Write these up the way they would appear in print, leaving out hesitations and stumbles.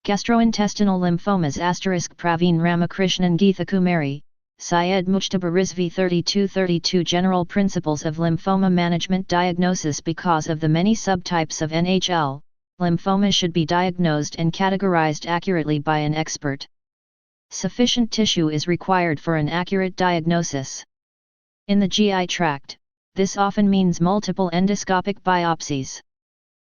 Gastrointestinal lymphomas * Praveen Ramakrishnan Geetha Kumari, Syed Mujtaba Rizvi 3232 General Principles of Lymphoma Management Diagnosis. Because of the many subtypes of NHL, lymphoma should be diagnosed and categorized accurately by an expert. Sufficient tissue is required for an accurate diagnosis. In the GI tract, this often means multiple endoscopic biopsies.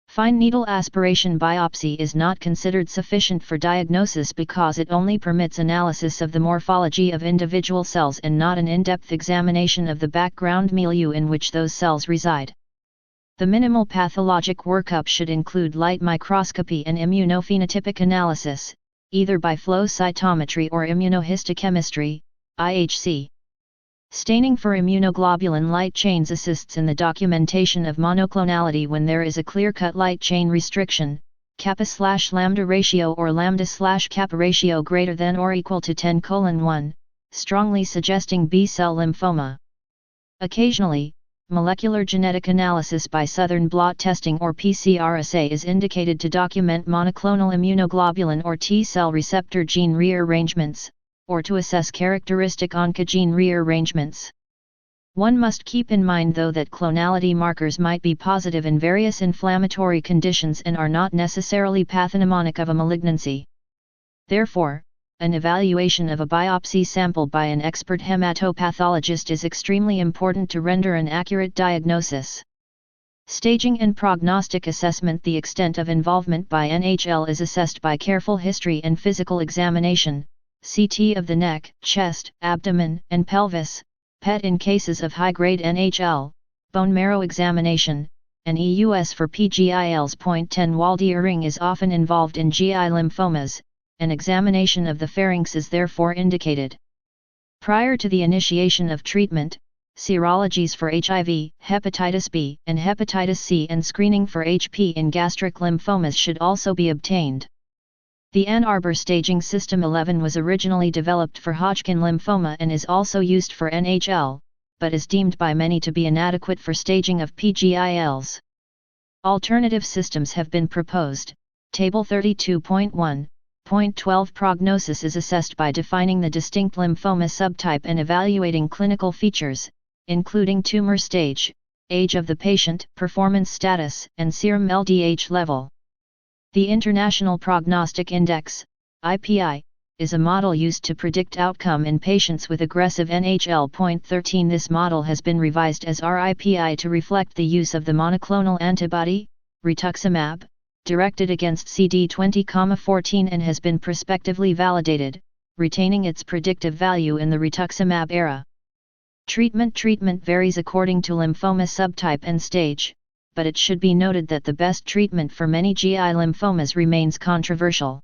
Fine needle aspiration biopsy is not considered sufficient for diagnosis because it only permits analysis of the morphology of individual cells and not an in-depth examination of the background milieu in which those cells reside. The minimal pathologic workup should include light microscopy and immunophenotypic analysis, either by flow cytometry or immunohistochemistry, IHC. Staining for immunoglobulin light chains assists in the documentation of monoclonality when there is a clear-cut light chain restriction, kappa/lambda ratio or lambda/kappa ratio greater than or equal to 10:1, strongly suggesting B-cell lymphoma. Occasionally, molecular genetic analysis by Southern blot testing or PCR assay is indicated to document monoclonal immunoglobulin or T-cell receptor gene rearrangements, or to assess characteristic oncogene rearrangements. One must keep in mind though that clonality markers might be positive in various inflammatory conditions and are not necessarily pathognomonic of a malignancy. Therefore, an evaluation of a biopsy sample by an expert hematopathologist is extremely important to render an accurate diagnosis. Staging and prognostic assessment. The extent of involvement by NHL is assessed by careful history and physical examination, CT of the neck, chest, abdomen, and pelvis, PET in cases of high-grade NHL, bone marrow examination, and EUS for PGILs. 10 Waldeyering is often involved in GI lymphomas. An examination of the pharynx is therefore indicated. Prior to the initiation of treatment, serologies for HIV, hepatitis B, and hepatitis C and screening for HP in gastric lymphomas should also be obtained. The Ann Arbor Staging System 11 was originally developed for Hodgkin lymphoma and is also used for NHL, but is deemed by many to be inadequate for staging of PGILs. Alternative systems have been proposed. Table 32.1. Point 12 Prognosis is assessed by defining the distinct lymphoma subtype and evaluating clinical features, including tumor stage, age of the patient, performance status, and serum LDH level. The International Prognostic Index, IPI, is a model used to predict outcome in patients with aggressive NHL. 13 This model has been revised as RIPI to reflect the use of the monoclonal antibody, rituximab, directed against CD20,14 and has been prospectively validated, retaining its predictive value in the rituximab era. Treatment varies according to lymphoma subtype and stage, but it should be noted that the best treatment for many GI lymphomas remains controversial.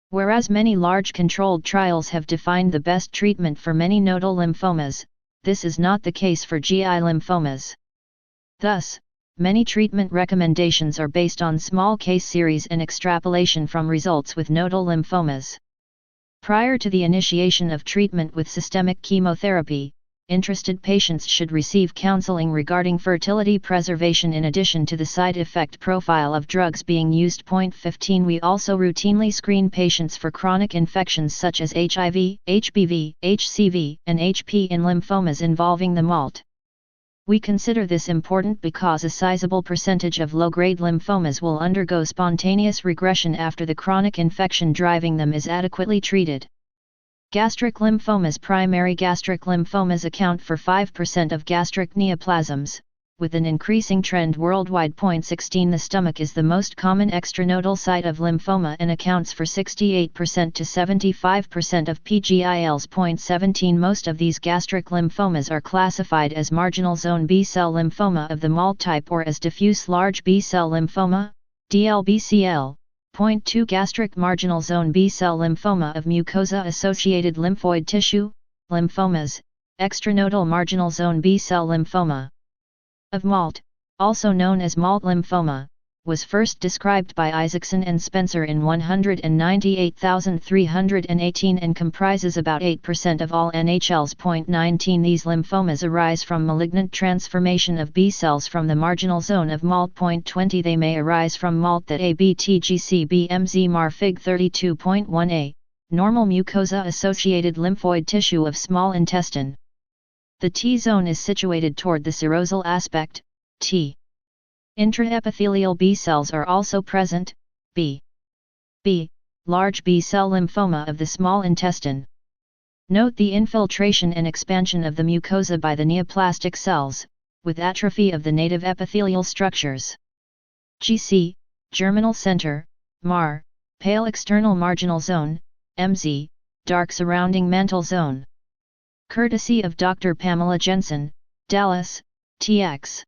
Whereas many large controlled trials have defined the best treatment for many nodal lymphomas, this is not the case for GI lymphomas. Thus, many treatment recommendations are based on small case series and extrapolation from results with nodal lymphomas. Prior to the initiation of treatment with systemic chemotherapy, interested patients should receive counseling regarding fertility preservation in addition to the side effect profile of drugs being used. 15 We also routinely screen patients for chronic infections such as HIV, HBV, HCV, and HP in lymphomas involving the MALT. We consider this important because a sizable percentage of low-grade lymphomas will undergo spontaneous regression after the chronic infection driving them is adequately treated. Gastric lymphomas. Primary gastric lymphomas account for 5% of gastric neoplasms, with an increasing trend worldwide. 16 The stomach is the most common extranodal site of lymphoma and accounts for 68% to 75% of PGILs. 17 Most of these gastric lymphomas are classified as marginal zone B-cell lymphoma of the MALT type or as diffuse large B-cell lymphoma, DLBCL. 2 Gastric marginal zone B-cell lymphoma of mucosa-associated lymphoid tissue, lymphomas, extranodal marginal zone B-cell lymphoma of MALT, also known as MALT lymphoma, was first described by Isaacson and Spencer in 198,318 and comprises about 8% of all NHLs. 19 These lymphomas arise from malignant transformation of B cells from the marginal zone of MALT. 20 They may arise from MALT that ABTGCBMZ MAR Fig 32.1a, normal mucosa-associated lymphoid tissue of small intestine. The T-zone is situated toward the serosal aspect, T. Intraepithelial B cells are also present, B. Large B-cell lymphoma of the small intestine. Note the infiltration and expansion of the mucosa by the neoplastic cells, with atrophy of the native epithelial structures. GC, germinal center, MAR, pale external marginal zone, MZ, dark surrounding mantle zone. Courtesy of Dr. Pamela Jensen, Dallas, TX.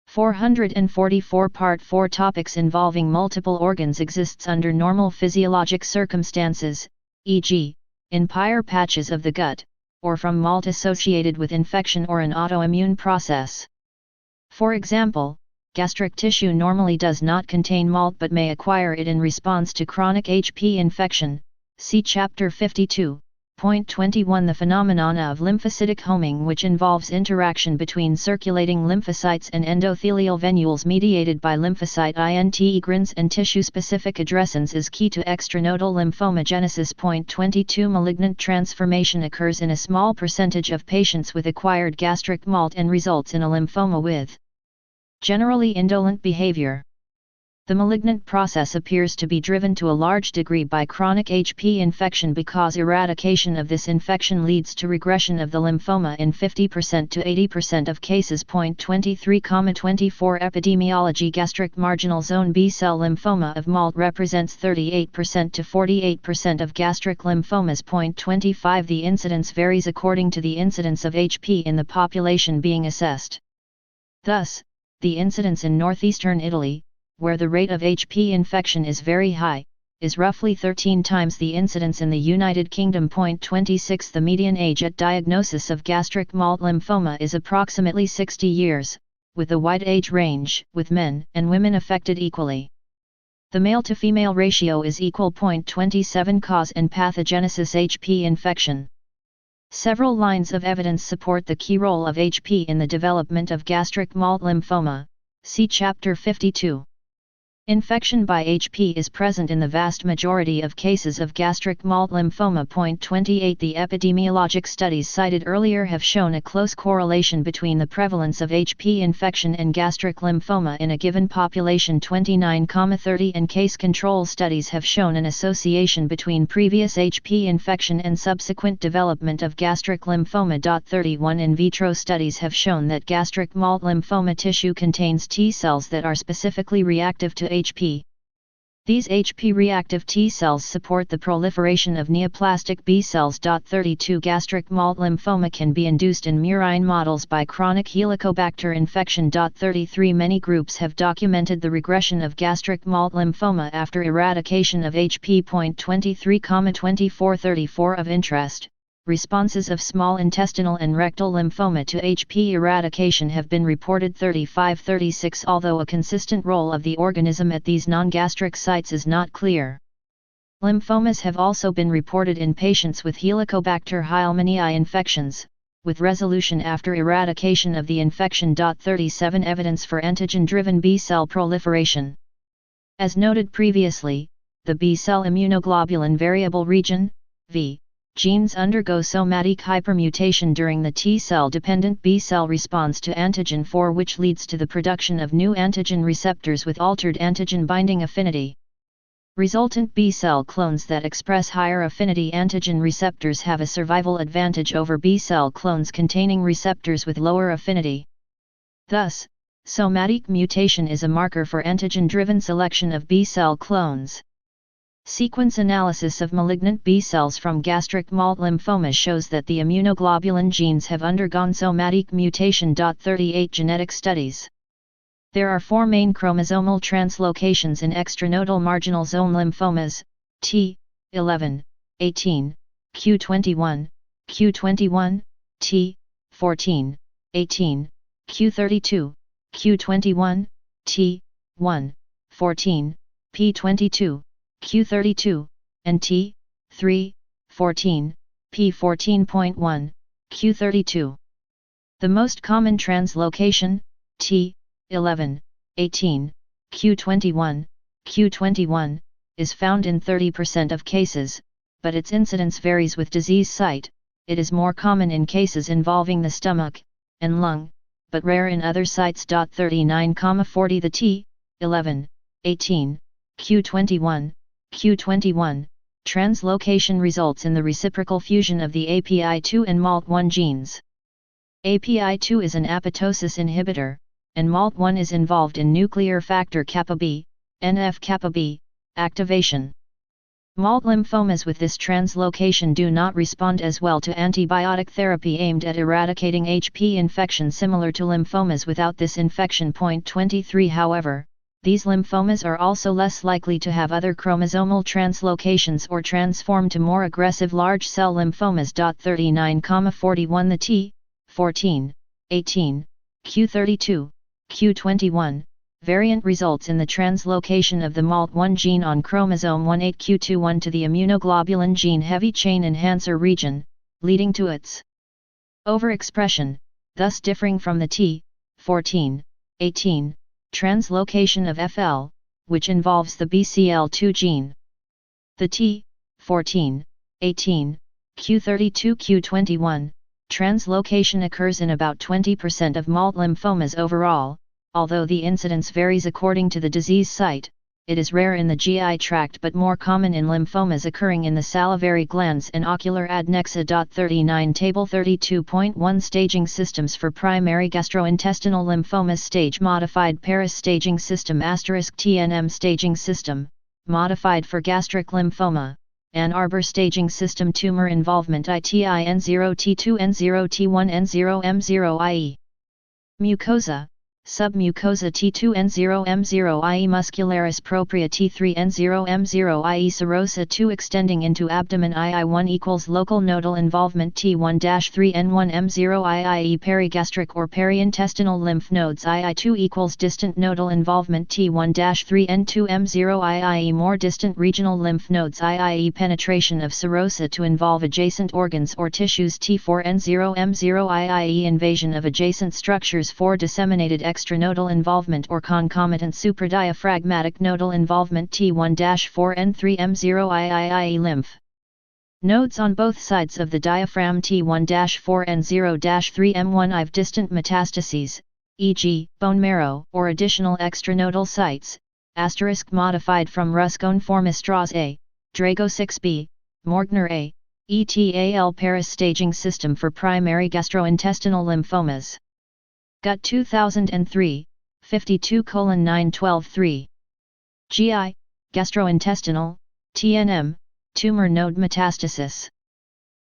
444 Part 4 Topics involving multiple organs exists under normal physiologic circumstances, e.g., in Peyer's patches of the gut, or from MALT associated with infection or an autoimmune process. For example, gastric tissue normally does not contain MALT but may acquire it in response to chronic HP infection, see Chapter 52. Point 21 The phenomena of lymphocytic homing, which involves interaction between circulating lymphocytes and endothelial venules mediated by lymphocyte integrins and tissue-specific addressins, is key to extranodal lymphomagenesis. Point 22 Malignant transformation occurs in a small percentage of patients with acquired gastric MALT and results in a lymphoma with generally indolent behavior. The malignant process appears to be driven to a large degree by chronic HP infection because eradication of this infection leads to regression of the lymphoma in 50% to 80% of cases. Point 23,24 Epidemiology Gastric marginal zone B-cell lymphoma of MALT represents 38% to 48% of gastric lymphomas. Point 25 The incidence varies according to the incidence of HP in the population being assessed. Thus, the incidence in northeastern Italy, where the rate of HP infection is very high, is roughly 13 times the incidence in the United Kingdom. Point 26 The median age at diagnosis of gastric MALT lymphoma is approximately 60 years, with a wide age range, with men and women affected equally. The male-to-female ratio is equal. Point 27 Cause and pathogenesis HP infection. Several lines of evidence support the key role of HP in the development of gastric MALT lymphoma, see Chapter 52. Infection by HP is present in the vast majority of cases of gastric MALT lymphoma. Point 28 The epidemiologic studies cited earlier have shown a close correlation between the prevalence of HP infection and gastric lymphoma in a given population. 29,30 and case control studies have shown an association between previous HP infection and subsequent development of gastric lymphoma. 31 In vitro studies have shown that gastric MALT lymphoma tissue contains T cells that are specifically reactive to HP. These HP-reactive T cells support the proliferation of neoplastic B cells. 32 Gastric MALT lymphoma can be induced in murine models by chronic Helicobacter infection. 33 Many groups have documented the regression of gastric MALT lymphoma after eradication of HP. Point 23,24 34 Of interest, responses of small intestinal and rectal lymphoma to HP eradication have been reported. 35-36 Although a consistent role of the organism at these non-gastric sites is not clear. Lymphomas have also been reported in patients with Helicobacter pneumoniae infections, with resolution after eradication of the infection. 37 Evidence for antigen-driven B-cell proliferation. As noted previously, the B-cell immunoglobulin variable region, V, genes undergo somatic hypermutation during the T-cell-dependent B-cell response to antigen 4, which leads to the production of new antigen receptors with altered antigen binding affinity. Resultant B-cell clones that express higher affinity antigen receptors have a survival advantage over B-cell clones containing receptors with lower affinity. Thus, somatic mutation is a marker for antigen-driven selection of B-cell clones. Sequence analysis of malignant B cells from gastric MALT lymphoma shows that the immunoglobulin genes have undergone somatic mutation. 38 Genetic studies. There are 4 main chromosomal translocations in extranodal marginal zone lymphomas, T11, 18, Q21, Q21, T14, 18, Q32, Q21, T1, 14, p22, q32, and T, 3, 14, p14.1, q32. The most common translocation, T, 11, 18, q21, q21, is found in 30% of cases, but its incidence varies with disease site. It is more common in cases involving the stomach and lung, but rare in other sites. 39,40 The T, 11, 18, q21, q21, translocation results in the reciprocal fusion of the API2 and MALT1 genes. API2 is an apoptosis inhibitor, and MALT1 is involved in nuclear factor kappa B, NF-kappa B, activation. MALT lymphomas with this translocation do not respond as well to antibiotic therapy aimed at eradicating HP infection similar to lymphomas without this infection. 23 However, these lymphomas are also less likely to have other chromosomal translocations or transform to more aggressive large cell lymphomas. 39,41 The T, 14, 18, q32, q21, variant results in the translocation of the MALT1 gene on chromosome 18q21 to the immunoglobulin gene heavy chain enhancer region, leading to its overexpression, thus differing from the T, 14, 18, translocation of FL, which involves the BCL2 gene. The T, 14, 18, q32 q21, translocation occurs in about 20% of MALT lymphomas overall. Although the incidence varies according to the disease site, it is rare in the GI tract but more common in lymphomas occurring in the salivary glands and ocular adnexa. 39 Table 32.1 Staging systems for primary gastrointestinal lymphomas. Stage modified Paris staging system ** TNM staging system, modified for gastric lymphoma, Ann Arbor staging system. Tumor involvement ITI N0 T2 N0 T1 N0 M0 IE. Mucosa, submucosa T2 N0 M0 IE muscularis propria T3 N0 M0 IE serosa 2 extending into abdomen II1 equals local nodal involvement T1-3 N1 M0 IE perigastric or periintestinal lymph nodes II2 equals distant nodal involvement T1-3 N2 M0 IE more distant regional lymph nodes II penetration of serosa to involve adjacent organs or tissues T4 N0 M0 IE invasion of adjacent structures 4 disseminated extranodal involvement or concomitant supradiaphragmatic nodal involvement T1-4 N3 M0 IE lymph nodes on both sides of the diaphragm T1-4 N0-3 M1 IV distant metastases, e.g., bone marrow or additional extranodal sites, * modified from Rusconiformis Strauss A, Drago 6b, Morgner A, ETAL Paris staging system for primary gastrointestinal lymphomas. Gut 2003, 52:912-3. GI, gastrointestinal, TNM, tumor node metastasis.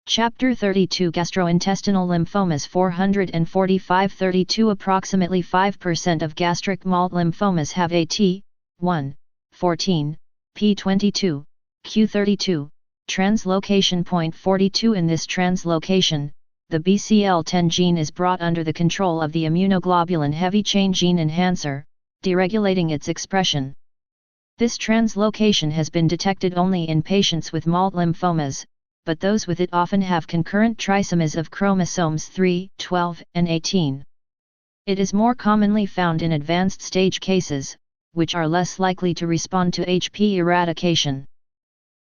Chapter 32 Gastrointestinal lymphomas 445-32 Approximately 5% of gastric MALT lymphomas have a T, 1, 14, p22, q32, translocation. 42 In this translocation, the BCL10 gene is brought under the control of the immunoglobulin heavy chain gene enhancer, deregulating its expression. This translocation has been detected only in patients with MALT lymphomas, but those with it often have concurrent trisomies of chromosomes 3, 12, and 18. It is more commonly found in advanced stage cases, which are less likely to respond to HP eradication.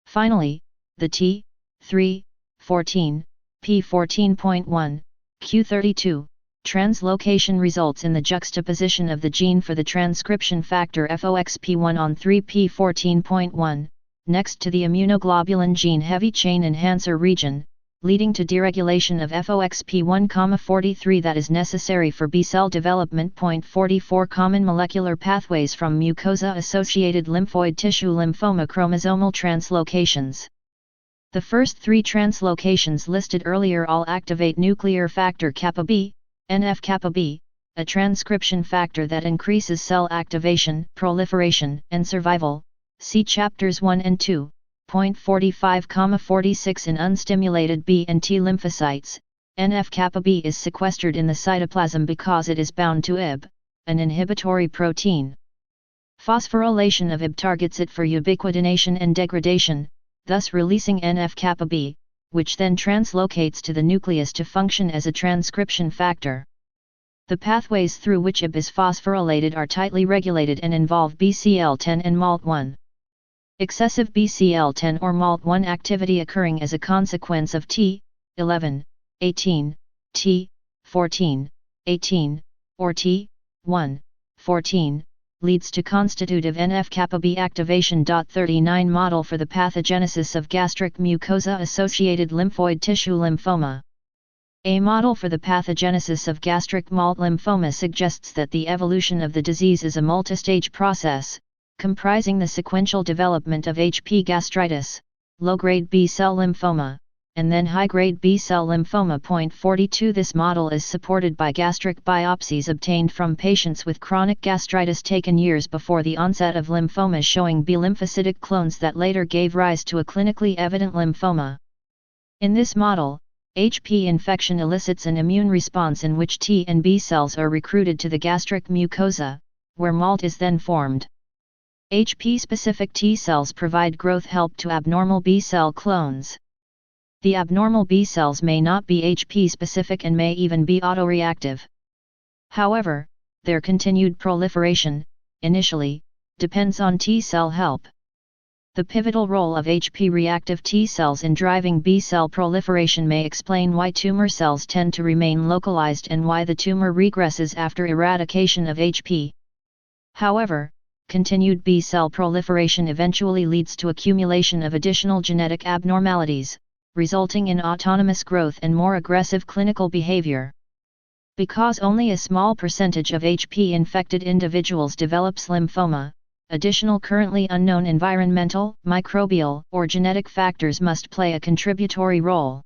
Finally, the T, 3, 14, p14.1, q32, translocation results in the juxtaposition of the gene for the transcription factor FOXP1 on 3p14.1, next to the immunoglobulin gene heavy chain enhancer region, leading to deregulation of FOXP1, 43 that is necessary for B-cell development. 44 Common molecular pathways from mucosa-associated lymphoid tissue lymphoma chromosomal translocations. The first three translocations listed earlier all activate nuclear factor kappa B, NF-kappa B, a transcription factor that increases cell activation, proliferation, and survival. See chapters 1 and 2. 45,46 In unstimulated B and T lymphocytes, NF-kappa B is sequestered in the cytoplasm because it is bound to IB, an inhibitory protein. Phosphorylation of Ib targets it for ubiquitination and degradation, thus releasing NF-kappa B, which then translocates to the nucleus to function as a transcription factor. The pathways through which Ib is phosphorylated are tightly regulated and involve BCL10 and MALT1. Excessive BCL10 or MALT1 activity occurring as a consequence of T11, 18, T14, 18, or T1, 14, leads to constitutive NF-kappa B activation. 39 Model for the pathogenesis of gastric mucosa-associated lymphoid tissue lymphoma. A model for the pathogenesis of gastric MALT lymphoma suggests that the evolution of the disease is a multistage process, comprising the sequential development of HP gastritis, low-grade B-cell lymphoma, and then high-grade B-cell lymphoma. 42 This model is supported by gastric biopsies obtained from patients with chronic gastritis taken years before the onset of lymphoma, showing B lymphocytic clones that later gave rise to a clinically evident lymphoma. In this model, HP infection elicits an immune response in which T and B cells are recruited to the gastric mucosa, where MALT is then formed. HP-specific T cells provide growth help to abnormal B cell clones. The abnormal B cells may not be HP-specific and may even be autoreactive. However, their continued proliferation, initially, depends on T cell help. The pivotal role of HP-reactive T cells in driving B cell proliferation may explain why tumor cells tend to remain localized and why the tumor regresses after eradication of HP. However, continued B cell proliferation eventually leads to accumulation of additional genetic abnormalities, resulting in autonomous growth and more aggressive clinical behavior. Because only a small percentage of HP-infected individuals develops lymphoma, additional currently unknown environmental, microbial, or genetic factors must play a contributory role.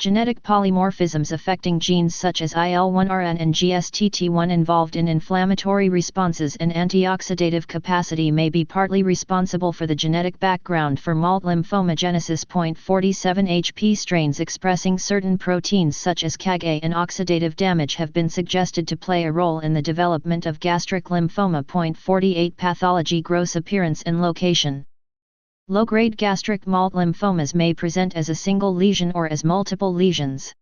Genetic polymorphisms affecting genes such as IL-1RN and GSTT1 involved in inflammatory responses and antioxidative capacity may be partly responsible for the genetic background for MALT lymphomagenesis. 47 HP strains expressing certain proteins such as CAG-A and oxidative damage have been suggested to play a role in the development of gastric lymphoma. 48 Pathology, gross appearance and location. Low-grade gastric MALT lymphomas may present as a single lesion or as multiple lesions.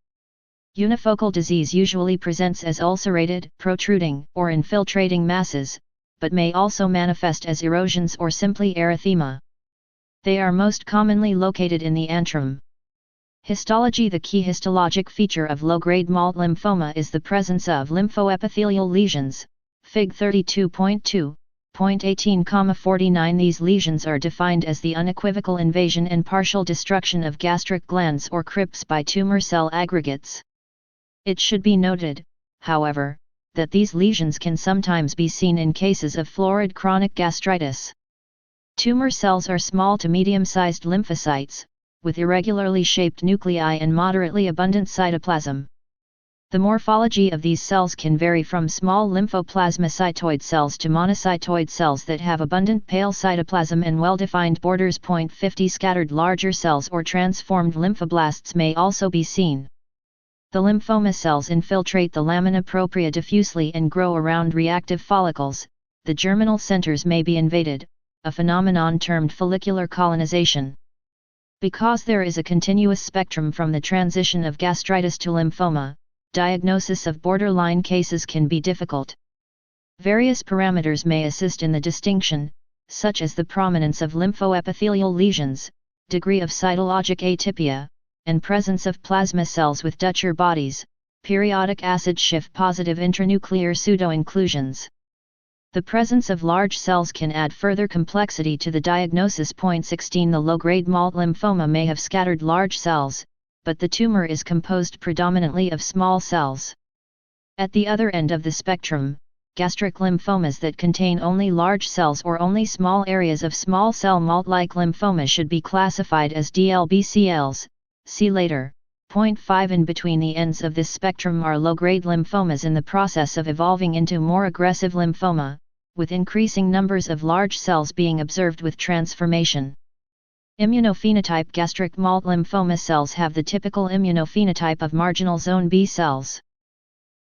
Unifocal disease usually presents as ulcerated, protruding, or infiltrating masses, but may also manifest as erosions or simply erythema. They are most commonly located in the antrum. Histology. The key histologic feature of low-grade MALT lymphoma is the presence of lymphoepithelial lesions, Fig. 32.2. 18,49 These lesions are defined as the unequivocal invasion and partial destruction of gastric glands or crypts by tumor cell aggregates. It should be noted, however, that these lesions can sometimes be seen in cases of florid chronic gastritis. Tumor cells are small to medium-sized lymphocytes, with irregularly shaped nuclei and moderately abundant cytoplasm. The morphology of these cells can vary from small lymphoplasmacytoid cells to monocytoid cells that have abundant pale cytoplasm and well-defined borders. 50 Scattered larger cells or transformed lymphoblasts may also be seen. The lymphoma cells infiltrate the lamina propria diffusely and grow around reactive follicles. The germinal centers may be invaded, a phenomenon termed follicular colonization. Because there is a continuous spectrum from the transition of gastritis to lymphoma, diagnosis of borderline cases can be difficult. Various parameters may assist in the distinction, such as the prominence of lymphoepithelial lesions, degree of cytologic atypia, and presence of plasma cells with Dutcher bodies, periodic acid Schiff-positive intranuclear pseudo-inclusions. The presence of large cells can add further complexity to the diagnosis. 16 The low-grade MALT lymphoma may have scattered large cells, but the tumor is composed predominantly of small cells. At the other end of the spectrum, gastric lymphomas that contain only large cells or only small areas of small cell MALT-like lymphoma should be classified as DLBCLs, see later. 5 In between the ends of this spectrum are low-grade lymphomas in the process of evolving into more aggressive lymphoma, with increasing numbers of large cells being observed with transformation. Immunophenotype. Gastric MALT lymphoma cells have the typical immunophenotype of marginal zone B cells.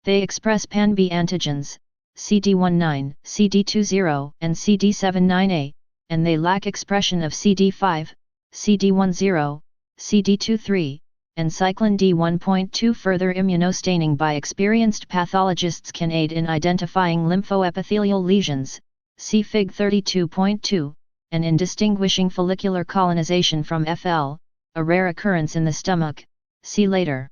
They express pan-B antigens, CD19, CD20, and CD79A, and they lack expression of CD5, CD10, CD23, and cyclin D1.2. Further immunostaining by experienced pathologists can aid in identifying lymphoepithelial lesions, see Fig 32.2, and in distinguishing follicular colonization from FL, a rare occurrence in the stomach, see later.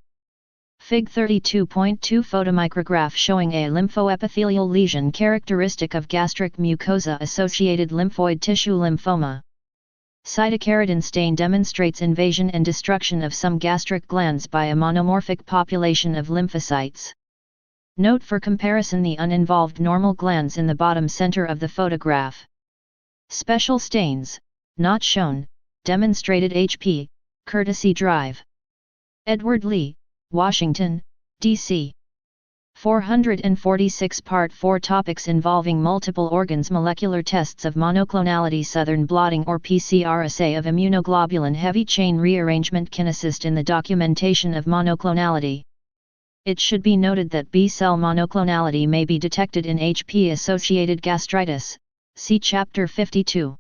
Fig 32.2 photomicrograph showing a lymphoepithelial lesion characteristic of gastric mucosa-associated lymphoid tissue lymphoma. Cytokeratin stain demonstrates invasion and destruction of some gastric glands by a monomorphic population of lymphocytes. Note for comparison the uninvolved normal glands in the bottom center of the photograph. Special stains, not shown, demonstrated HP, Courtesy Drive. Edward Lee, Washington, D.C. 446 Part 4 Topics involving multiple organs. Molecular tests of monoclonality. Southern blotting or PCR assay of immunoglobulin heavy chain rearrangement can assist in the documentation of monoclonality. It should be noted that B-cell monoclonality may be detected in HP-associated gastritis, see Chapter 52.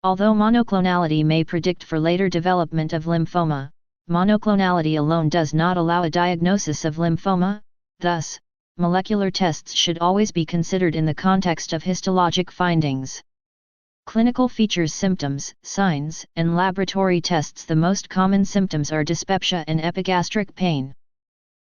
Although monoclonality may predict for later development of lymphoma, monoclonality alone does not allow a diagnosis of lymphoma. Thus, molecular tests should always be considered in the context of histologic findings. Clinical features. Symptoms, signs, and laboratory tests. The most common symptoms are dyspepsia and epigastric pain.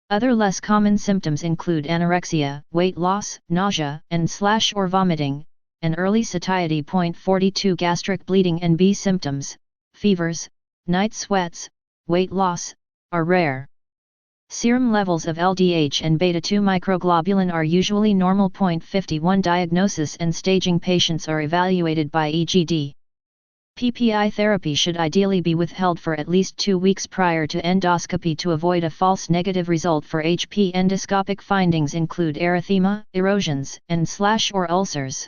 Other less common symptoms include anorexia, weight loss, nausea, and/or vomiting, and early satiety. 42 Gastric bleeding and B symptoms, fevers, night sweats, weight loss, are rare. Serum levels of LDH and beta-2 microglobulin are usually normal. 51 Diagnosis and staging. Patients are evaluated by EGD. PPI therapy should ideally be withheld for at least 2 weeks prior to endoscopy to avoid a false negative result for HP. Endoscopic findings include erythema, erosions, and/or ulcers.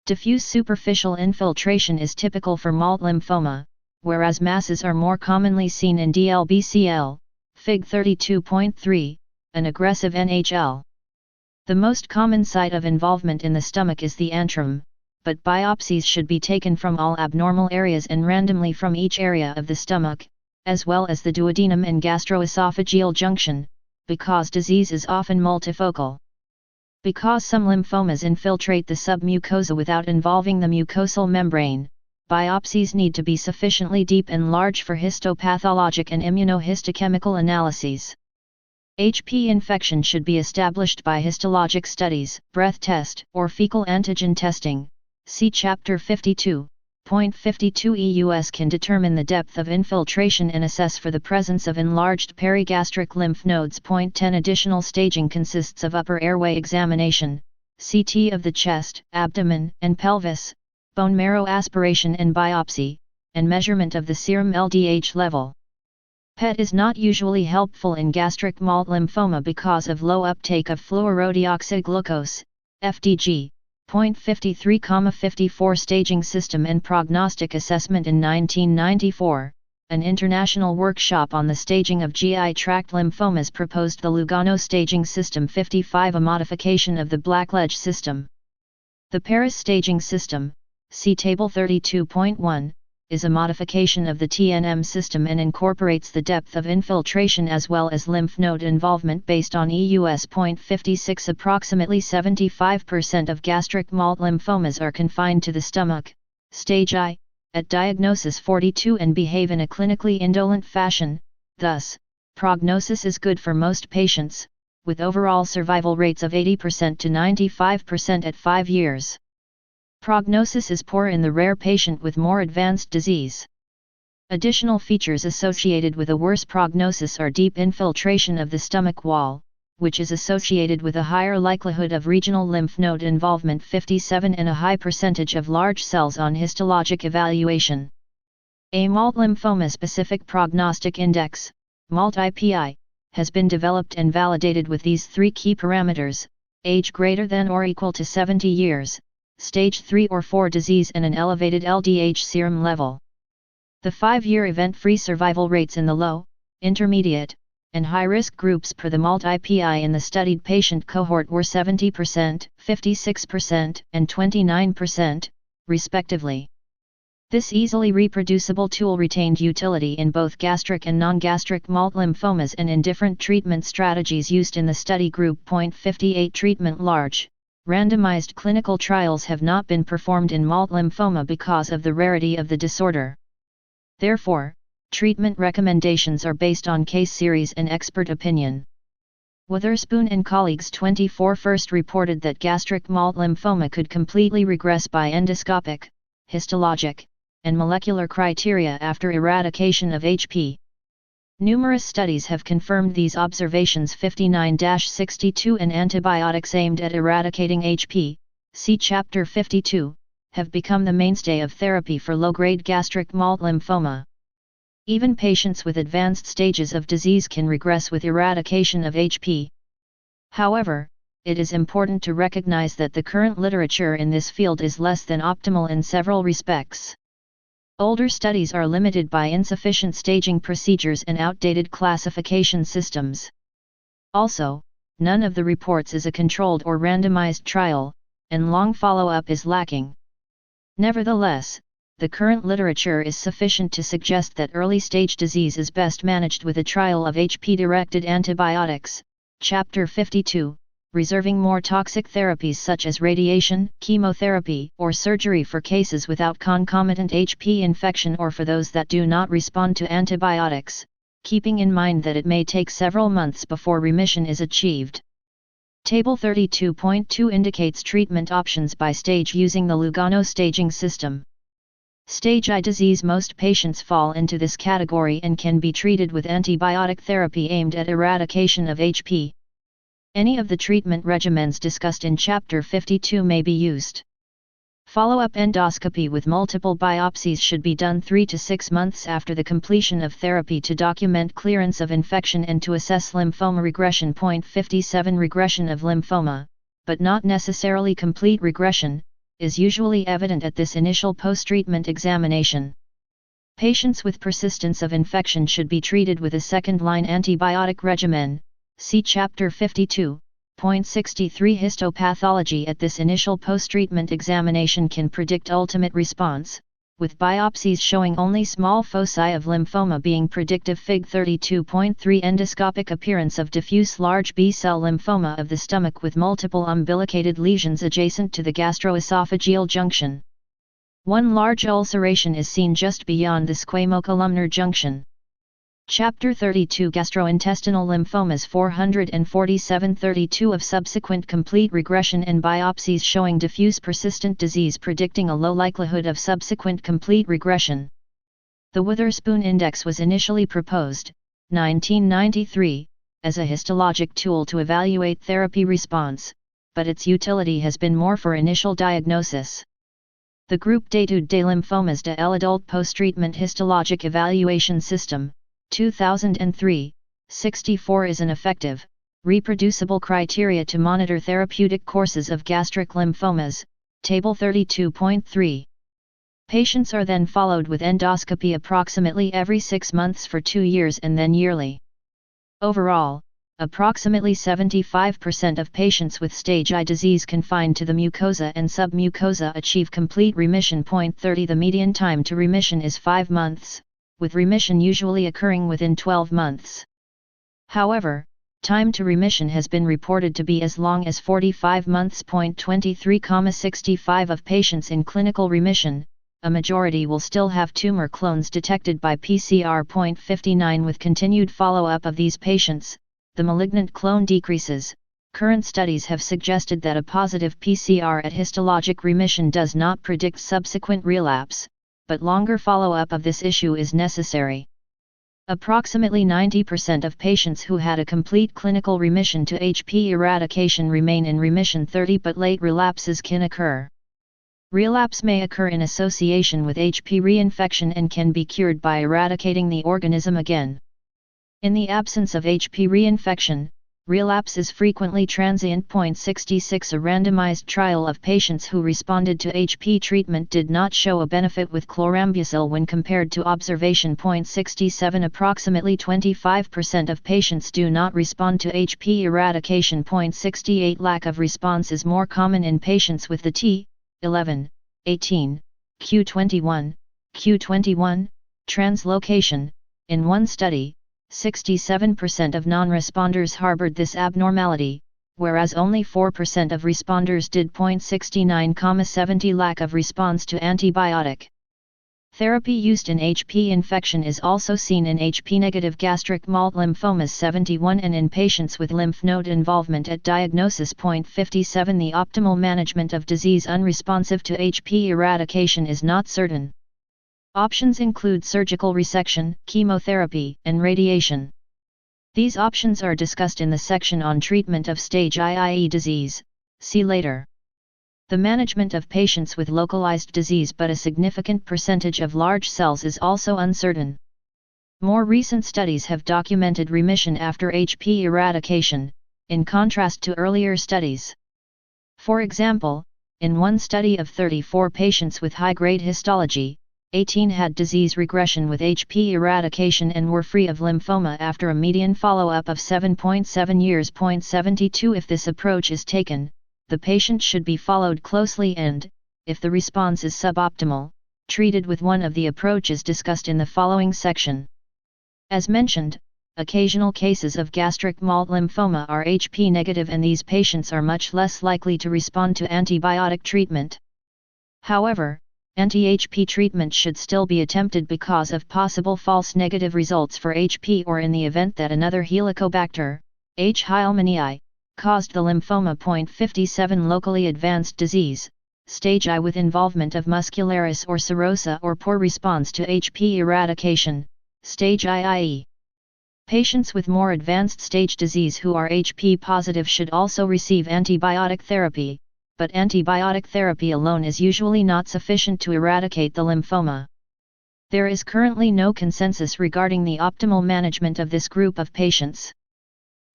Diffuse superficial infiltration is typical for MALT lymphoma, whereas masses are more commonly seen in DLBCL, Fig 32.3, and aggressive NHL. The most common site of involvement in the stomach is the antrum, but biopsies should be taken from all abnormal areas and randomly from each area of the stomach, as well as the duodenum and gastroesophageal junction, because disease is often multifocal. Because some lymphomas infiltrate the submucosa without involving the mucosal membrane, biopsies need to be sufficiently deep and large for histopathologic and immunohistochemical analyses. HP infection should be established by histologic studies, breath test, or fecal antigen testing. See Chapter 52. Point 52 EUS can determine the depth of infiltration and assess for the presence of enlarged perigastric lymph nodes. Point 10 Additional staging consists of upper airway examination, CT of the chest, abdomen, and pelvis, bone marrow aspiration and biopsy, and measurement of the serum LDH level. PET is not usually helpful in gastric MALT lymphoma because of low uptake of fluorodeoxyglucose, FDG. Point 53,54 Staging System and Prognostic Assessment. In 1994, an international workshop on the staging of GI tract lymphomas proposed the Lugano Staging System 55, a modification of the Blackledge system. The Paris Staging System, see Table 32.1, is a modification of the TNM system and incorporates the depth of infiltration as well as lymph node involvement based on EUS. Point 56 Approximately 75% of gastric MALT lymphomas are confined to the stomach, stage I, at diagnosis 42 and behave in a clinically indolent fashion. Thus, prognosis is good for most patients, with overall survival rates of 80% to 95% at 5 years. Prognosis is poor in the rare patient with more advanced disease. Additional features associated with a worse prognosis are deep infiltration of the stomach wall, which is associated with a higher likelihood of regional lymph node involvement 57 and a high percentage of large cells on histologic evaluation. A MALT lymphoma specific prognostic index, MALT-IPI, has been developed and validated with these 3 key parameters: age greater than or equal to 70 years, stage 3 or 4 disease, and an elevated LDH serum level. The 5-year event-free survival rates in the low, intermediate, and high-risk groups per the MALT-IPI in the studied patient cohort were 70%, 56%, and 29%, respectively. This easily reproducible tool retained utility in both gastric and non-gastric MALT lymphomas and in different treatment strategies used in the study group. 58 Treatment Large, randomized clinical trials have not been performed in MALT lymphoma because of the rarity of the disorder. Therefore, treatment recommendations are based on case series and expert opinion. Witherspoon and colleagues 24 first reported that gastric MALT lymphoma could completely regress by endoscopic, histologic, and molecular criteria after eradication of HP. Numerous studies have confirmed these observations. 59-62 and antibiotics aimed at eradicating HP, see Chapter 52, have become the mainstay of therapy for low-grade gastric MALT lymphoma. Even patients with advanced stages of disease can regress with eradication of HP. However, it is important to recognize that the current literature in this field is less than optimal in several respects. Older studies are limited by insufficient staging procedures and outdated classification systems. Also, none of the reports is a controlled or randomized trial, and long follow-up is lacking. Nevertheless, the current literature is sufficient to suggest that early-stage disease is best managed with a trial of HP-directed antibiotics, Chapter 52, reserving more toxic therapies such as radiation, chemotherapy, or surgery for cases without concomitant HP infection or for those that do not respond to antibiotics, keeping in mind that it may take several months before remission is achieved. Table 32.2 indicates treatment options by stage using the Lugano staging system. Stage I disease. Most patients fall into this category and can be treated with antibiotic therapy aimed at eradication of HP. Any of the treatment regimens discussed in Chapter 52 may be used. Follow-up endoscopy with multiple biopsies should be done 3 to 6 months after the completion of therapy to document clearance of infection and to assess lymphoma regression. 57 Regression of lymphoma, but not necessarily complete regression, is usually evident at this initial post-treatment examination. Patients with persistence of infection should be treated with a second-line antibiotic regimen, see Chapter 52. 63 Histopathology at this initial post-treatment examination can predict ultimate response, with biopsies showing only small foci of lymphoma being predictive. Fig 32.3 Endoscopic appearance of diffuse large B-cell lymphoma of the stomach with multiple umbilicated lesions adjacent to the gastroesophageal junction. One large ulceration is seen just beyond the squamocolumnar junction. Chapter 32 Gastrointestinal lymphomas 447 32 of subsequent complete regression and biopsies showing diffuse persistent disease predicting a low likelihood of subsequent complete regression. The Witherspoon Index was initially proposed, 1993, as a histologic tool to evaluate therapy response, but its utility has been more for initial diagnosis. The Groupe d'études des lymphomas de l'adult post-treatment histologic evaluation system, 2003, 64 is an effective, reproducible criteria to monitor therapeutic courses of gastric lymphomas, Table 32.3. Patients are then followed with endoscopy approximately every 6 months for 2 years and then yearly. Overall, approximately 75% of patients with stage I disease confined to the mucosa and submucosa achieve complete remission. 30 The median time to remission is 5 months, with remission usually occurring within 12 months. However, time to remission has been reported to be as long as 45 months. 23,65 of patients in clinical remission, a majority will still have tumor clones detected by PCR. 59 With continued follow-up of these patients, the malignant clone decreases. Current studies have suggested that a positive PCR at histologic remission does not predict subsequent relapse, but longer follow-up of this issue is necessary. Approximately 90% of patients who had a complete clinical remission to HP eradication remain in remission. 30 But late relapses can occur. Relapse may occur in association with HP reinfection and can be cured by eradicating the organism again. In the absence of HP reinfection, Relapse is frequently transient. 66 A randomized trial of patients who responded to HP treatment did not show a benefit with chlorambucil when compared to observation. 67 Approximately 25% of patients do not respond to HP eradication. 68 Lack of response is more common in patients with the T11, 18, Q21, Q21 translocation. In one study, 67% of non-responders harbored this abnormality, whereas only 4% of responders did. 69,70 Lack of response to antibiotic therapy used in HP infection is also seen in HP-negative gastric malt lymphomas 71 and in patients with lymph node involvement at diagnosis. 57 The optimal management of disease unresponsive to HP eradication is not certain. Options include surgical resection, chemotherapy, and radiation. These options are discussed in the section on treatment of stage IIE disease, see later. The management of patients with localized disease but a significant percentage of large cells is also uncertain. More recent studies have documented remission after HP eradication, in contrast to earlier studies. For example, in one study of 34 patients with high-grade histology, 18 had disease regression with HP eradication and were free of lymphoma after a median follow-up of 7.7 years. 72 If this approach is taken, the patient should be followed closely and, if the response is suboptimal, treated with one of the approaches discussed in the following section. As mentioned, occasional cases of gastric malt lymphoma are HP negative and these patients are much less likely to respond to antibiotic treatment. However, anti-HP treatment should still be attempted because of possible false negative results for HP or in the event that another Helicobacter, H. Heilmannii, caused the lymphoma. 57 Locally advanced disease, stage I with involvement of muscularis or serosa or poor response to HP eradication, stage IIE. Patients with more advanced stage disease who are HP positive should also receive antibiotic therapy, but antibiotic therapy alone is usually not sufficient to eradicate the lymphoma. There is currently no consensus regarding the optimal management of this group of patients.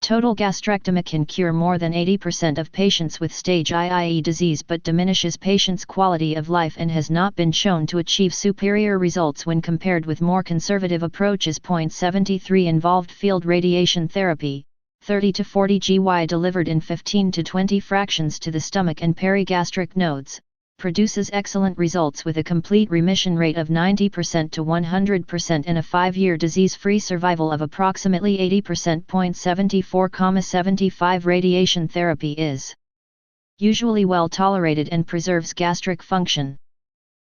Total gastrectomy can cure more than 80% of patients with stage IIE disease but diminishes patients' quality of life and has not been shown to achieve superior results when compared with more conservative approaches. 73 Involved field radiation therapy, 30 to 40 GY delivered in 15 to 20 fractions to the stomach and perigastric nodes, produces excellent results with a complete remission rate of 90% to 100% and a 5-year disease-free survival of approximately 80%. 74,75 Radiation therapy is usually well tolerated and preserves gastric function.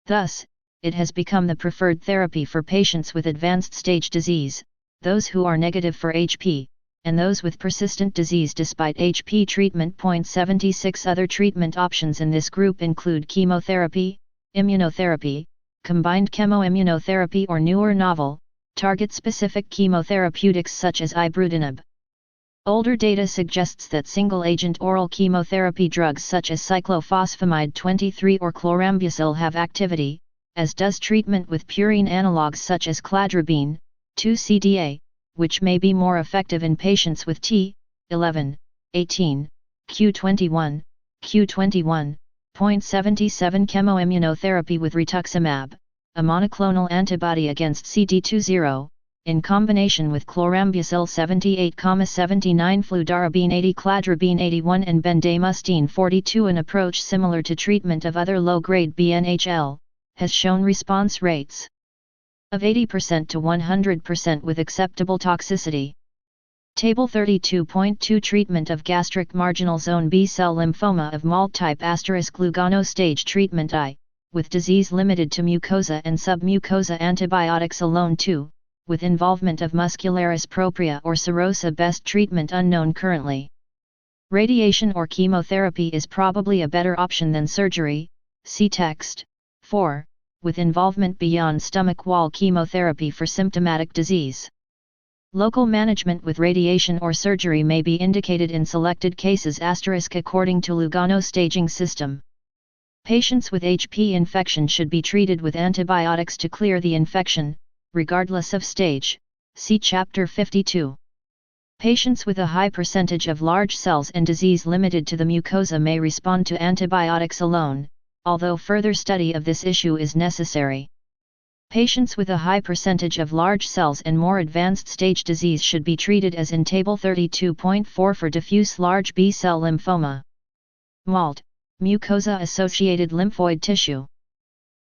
Thus, it has become the preferred therapy for patients with advanced stage disease, those who are negative for HP, and those with persistent disease despite HP treatment. 76 Other treatment options in this group include chemotherapy, immunotherapy, combined chemoimmunotherapy or newer novel, target-specific chemotherapeutics such as ibrutinib. Older data suggests that single-agent oral chemotherapy drugs such as cyclophosphamide 23 or chlorambucil have activity, as does treatment with purine analogues such as cladribine, 2-CDA, which may be more effective in patients with T11, 18, Q21, Q21. 77 Chemoimmunotherapy with rituximab, a monoclonal antibody against CD20, in combination with chlorambucil 78,79 fludarabine 80 cladribine 81 and bendamustine 42. An approach similar to treatment of other low-grade BNHL, has shown response rates of 80% to 100% with acceptable toxicity. Table 32.2 Treatment of gastric marginal zone B-cell lymphoma of MALT type * Lugano stage treatment I, with disease limited to mucosa and submucosa antibiotics alone 2, with involvement of muscularis propria or serosa best treatment unknown currently. Radiation or chemotherapy is probably a better option than surgery, see text. 4. With involvement beyond stomach wall chemotherapy for symptomatic disease. Local management with radiation or surgery may be indicated in selected cases * according to Lugano staging system. Patients with HP infection should be treated with antibiotics to clear the infection, regardless of stage, see Chapter 52. Patients with a high percentage of large cells and disease limited to the mucosa may respond to antibiotics alone, although further study of this issue is necessary. Patients with a high percentage of large cells and more advanced stage disease should be treated as in Table 32.4 for diffuse large B-cell lymphoma. MALT, mucosa-associated lymphoid tissue.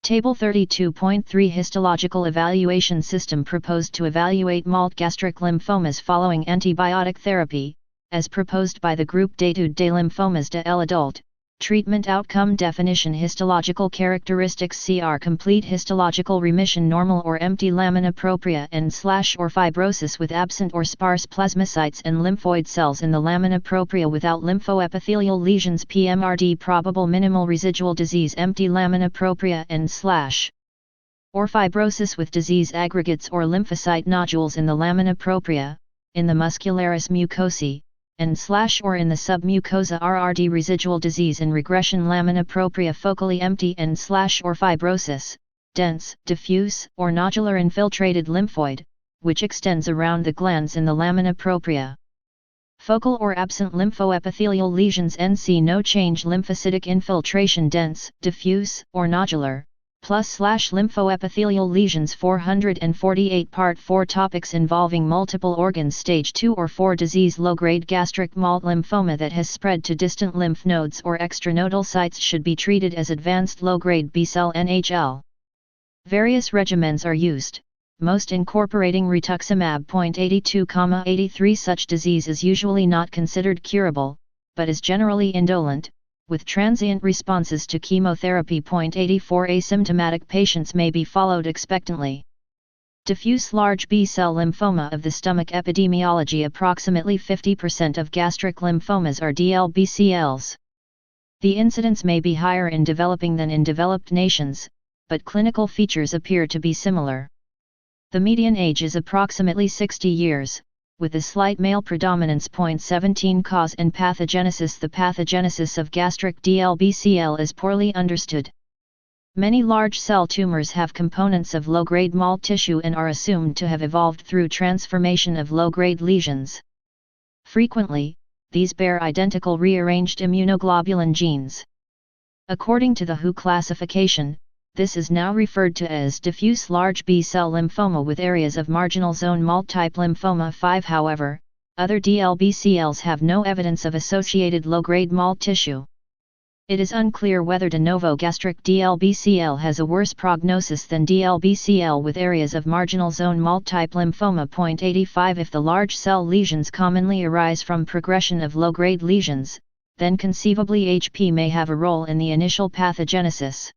Table 32.3 Histological evaluation system proposed to evaluate MALT gastric lymphomas following antibiotic therapy, as proposed by the group d'études des lymphomas de l'adulte. Treatment outcome definition histological characteristics CR complete histological remission normal or empty lamina propria and/or fibrosis with absent or sparse plasmacytes and lymphoid cells in the lamina propria without lymphoepithelial lesions PMRD probable minimal residual disease empty lamina propria and/or fibrosis with disease aggregates or lymphocyte nodules in the lamina propria, in the muscularis mucosae, and/or in the submucosa RRD residual disease in regression lamina propria focally empty and/or fibrosis, dense, diffuse, or nodular infiltrated lymphoid, which extends around the glands in the lamina propria. Focal or absent lymphoepithelial lesions NC no change lymphocytic infiltration dense, diffuse, or nodular, +/lymphoepithelial lesions 448 Part 4 Topics involving multiple organs Stage 2 or 4 disease low-grade gastric MALT lymphoma that has spread to distant lymph nodes or extranodal sites should be treated as advanced low-grade B-cell NHL. Various regimens are used, most incorporating rituximab. 82,83 Such disease is usually not considered curable, but is generally indolent, with transient responses to chemotherapy. 84 Asymptomatic patients may be followed expectantly. Diffuse large B-cell lymphoma of the stomach epidemiology approximately 50% of gastric lymphomas are DLBCLs. The incidence may be higher in developing than in developed nations, but clinical features appear to be similar. The median age is approximately 60 years, with a slight male predominance. 17 Cause and pathogenesis. The pathogenesis of gastric DLBCL is poorly understood. Many large cell tumors have components of low-grade MALT tissue and are assumed to have evolved through transformation of low-grade lesions. Frequently, these bear identical rearranged immunoglobulin genes. According to the WHO classification, this is now referred to as diffuse large B-cell lymphoma with areas of marginal zone MALT-type lymphoma. 5 However, other DLBCLs have no evidence of associated low-grade MALT tissue. It is unclear whether de novo gastric DLBCL has a worse prognosis than DLBCL with areas of marginal zone MALT-type lymphoma. 85 If the large cell lesions commonly arise from progression of low-grade lesions, then conceivably HP may have a role in the initial pathogenesis.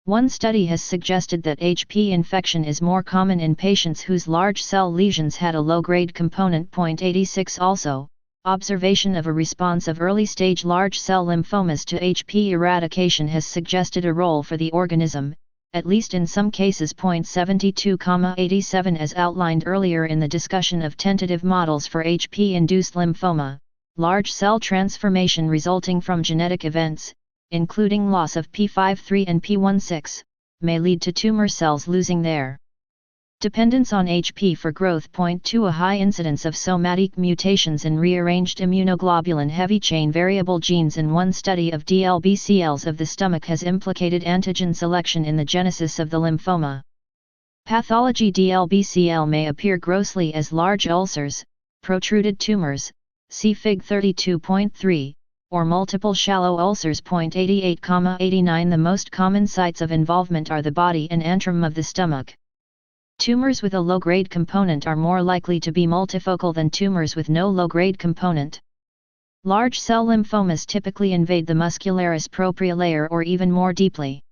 One study has suggested that HP infection is more common in patients whose large cell lesions had a low-grade component. 86 Also, observation of a response of early-stage large cell lymphomas to HP eradication has suggested a role for the organism, at least in some cases. 72,87 As outlined earlier in the discussion of tentative models for HP-induced lymphoma, large cell transformation resulting from genetic events, including loss of p53 and p16, may lead to tumor cells losing their dependence on HP for growth. 2 A high incidence of somatic mutations in rearranged immunoglobulin heavy chain variable genes in one study of DLBCLs of the stomach has implicated antigen selection in the genesis of the lymphoma. Pathology DLBCL may appear grossly as large ulcers, protruded tumors, see Fig 32.3, or multiple shallow ulcers. 88,89 The most common sites of involvement are the body and antrum of the stomach. Tumors with a low-grade component are more likely to be multifocal than tumors with no low-grade component. Large cell lymphomas typically invade the muscularis propria layer or even more deeply.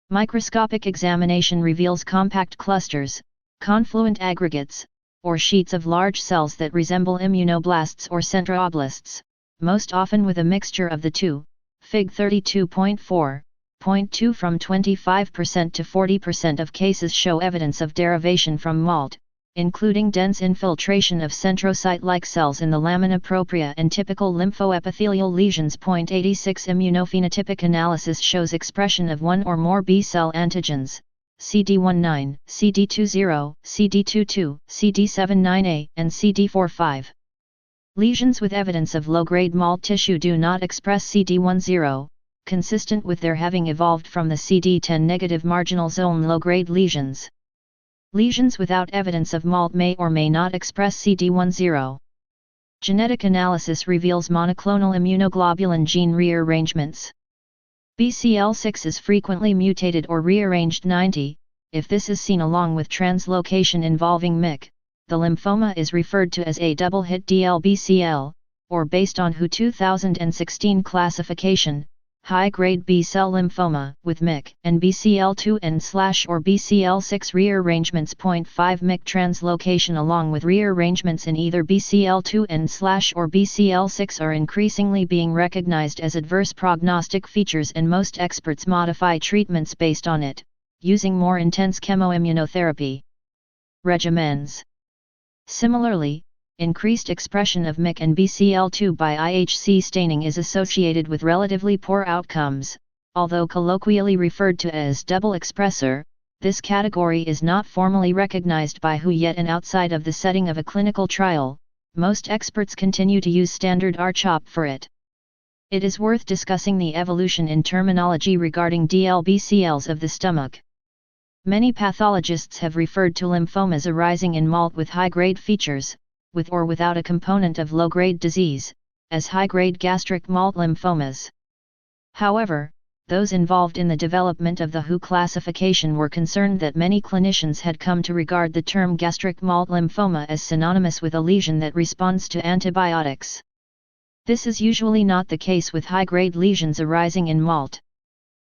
Microscopic examination reveals compact clusters, confluent aggregates, or sheets of large cells that resemble immunoblasts or centroblasts, most often with a mixture of the two. Fig 32.4.2 From 25% to 40% of cases show evidence of derivation from MALT, including dense infiltration of centrocyte-like cells in the lamina propria and typical lymphoepithelial lesions. 86 Immunophenotypic analysis shows expression of one or more B-cell antigens, CD19, CD20, CD22, CD79A, and CD45. Lesions with evidence of low-grade MALT tissue do not express CD10, consistent with their having evolved from the CD10 negative marginal zone low-grade lesions. Lesions without evidence of MALT may or may not express CD10. Genetic analysis reveals monoclonal immunoglobulin gene rearrangements. BCL6 is frequently mutated or rearranged 90. If this is seen along with translocation involving MYC, the lymphoma is referred to as a double-hit DLBCL, or based on WHO 2016 classification, high-grade B-cell lymphoma with MYC and BCL2N/ or BCL6 rearrangements. 5 MYC translocation along with rearrangements in either BCL2N/ or BCL6 are increasingly being recognized as adverse prognostic features, and most experts modify treatments based on it, using more intense chemoimmunotherapy regimens. Similarly, increased expression of MYC and BCL2 by IHC staining is associated with relatively poor outcomes. Although colloquially referred to as double expressor, this category is not formally recognized by WHO yet, and outside of the setting of a clinical trial, most experts continue to use standard R-CHOP for it. It is worth discussing the evolution in terminology regarding DLBCLs of the stomach. Many pathologists have referred to lymphomas arising in MALT with high-grade features, with or without a component of low-grade disease, as high-grade gastric MALT lymphomas. However, those involved in the development of the WHO classification were concerned that many clinicians had come to regard the term gastric MALT lymphoma as synonymous with a lesion that responds to antibiotics. This is usually not the case with high-grade lesions arising in MALT.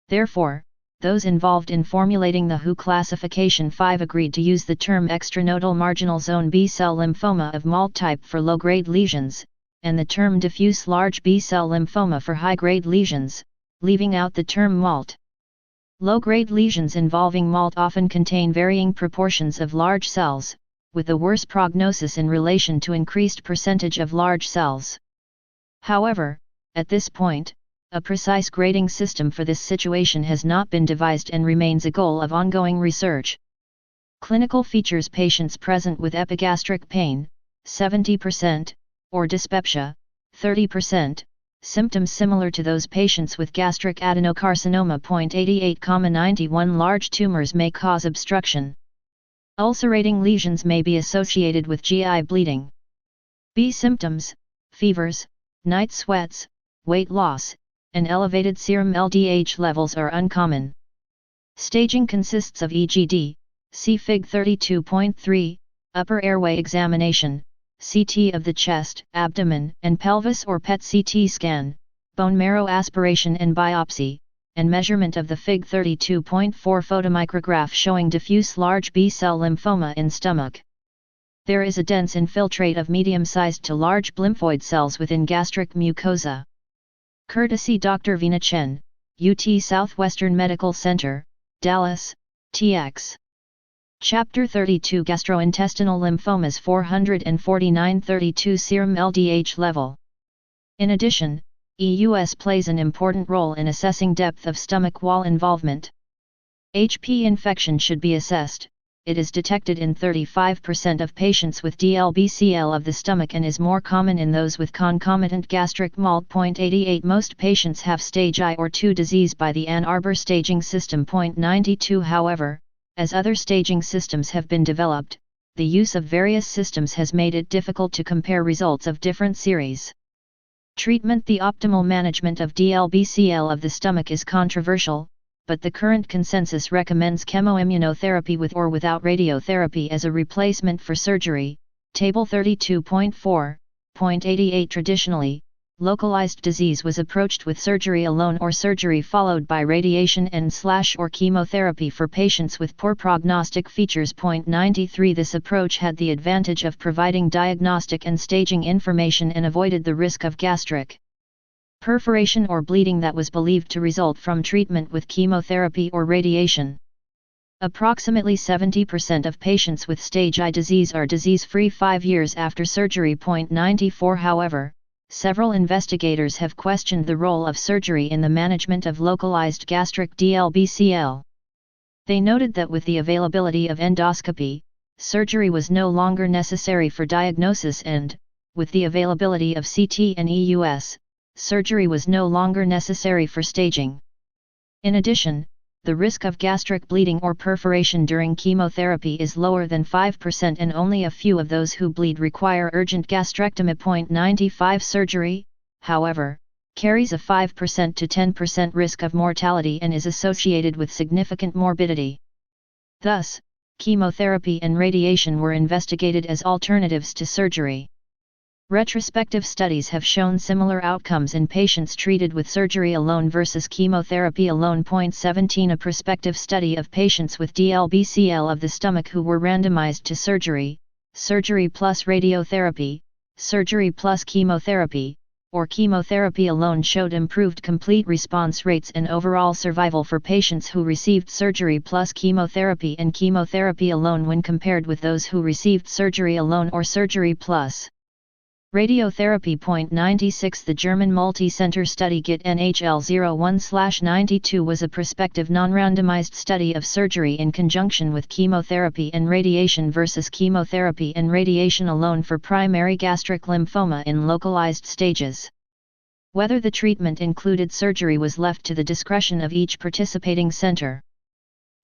Therefore, those involved in formulating the WHO classification 5 agreed to use the term extranodal marginal zone B-cell lymphoma of MALT type for low-grade lesions, and the term diffuse large B-cell lymphoma for high-grade lesions, leaving out the term MALT. Low-grade lesions involving MALT often contain varying proportions of large cells, with a worse prognosis in relation to increased percentage of large cells. However, at this point, a precise grading system for this situation has not been devised and remains a goal of ongoing research. Clinical features: patients present with epigastric pain, 70%, or dyspepsia, 30%, symptoms similar to those patients with gastric adenocarcinoma. 88,91 Large tumors may cause obstruction. Ulcerating lesions may be associated with GI bleeding. B symptoms: fevers, night sweats, weight loss, and elevated serum LDH levels are uncommon. Staging consists of EGD, see Fig 32.3, upper airway examination, CT of the chest, abdomen, and pelvis or PET-CT scan, bone marrow aspiration and biopsy, and measurement of the Fig 32.4 photomicrograph showing diffuse large B-cell lymphoma in stomach. There is a dense infiltrate of medium-sized to large lymphoid cells within gastric mucosa. Courtesy Dr. Veena Chen, UT Southwestern Medical Center, Dallas, TX. Chapter 32 Gastrointestinal Lymphomas 449 32 Serum LDH level. In addition, EUS plays an important role in assessing depth of stomach wall involvement. HP infection should be assessed. It is detected in 35% of patients with DLBCL of the stomach and is more common in those with concomitant gastric MALT. 88 Most patients have stage I or II disease by the Ann Arbor staging system. 92 However, as other staging systems have been developed, the use of various systems has made it difficult to compare results of different series. Treatment: the optimal management of DLBCL of the stomach is controversial, but the current consensus recommends chemoimmunotherapy with or without radiotherapy as a replacement for surgery. Table 32.4.88 Traditionally, localized disease was approached with surgery alone or surgery followed by radiation and/or chemotherapy for patients with poor prognostic features. 93 This approach had the advantage of providing diagnostic and staging information and avoided the risk of gastric perforation or bleeding that was believed to result from treatment with chemotherapy or radiation. Approximately 70% of patients with stage I disease are disease-free 5 years after surgery. 94 However, several investigators have questioned the role of surgery in the management of localized gastric DLBCL. They noted that with the availability of endoscopy, surgery was no longer necessary for diagnosis and, with the availability of CT and EUS, surgery was no longer necessary for staging. In addition, the risk of gastric bleeding or perforation during chemotherapy is lower than 5%, and only a few of those who bleed require urgent gastrectomy. 95 Surgery, however, carries a 5% to 10% risk of mortality and is associated with significant morbidity. Thus, chemotherapy and radiation were investigated as alternatives to surgery. Retrospective studies have shown similar outcomes in patients treated with surgery alone versus chemotherapy alone. 17 A prospective study of patients with DLBCL of the stomach who were randomized to surgery, surgery plus radiotherapy, surgery plus chemotherapy, or chemotherapy alone showed improved complete response rates and overall survival for patients who received surgery plus chemotherapy and chemotherapy alone when compared with those who received surgery alone or surgery plus radiotherapy. 96 The German multi-center study GET NHL 01/92 was a prospective non-randomized study of surgery in conjunction with chemotherapy and radiation versus chemotherapy and radiation alone for primary gastric lymphoma in localized stages. Whether the treatment included surgery was left to the discretion of each participating center.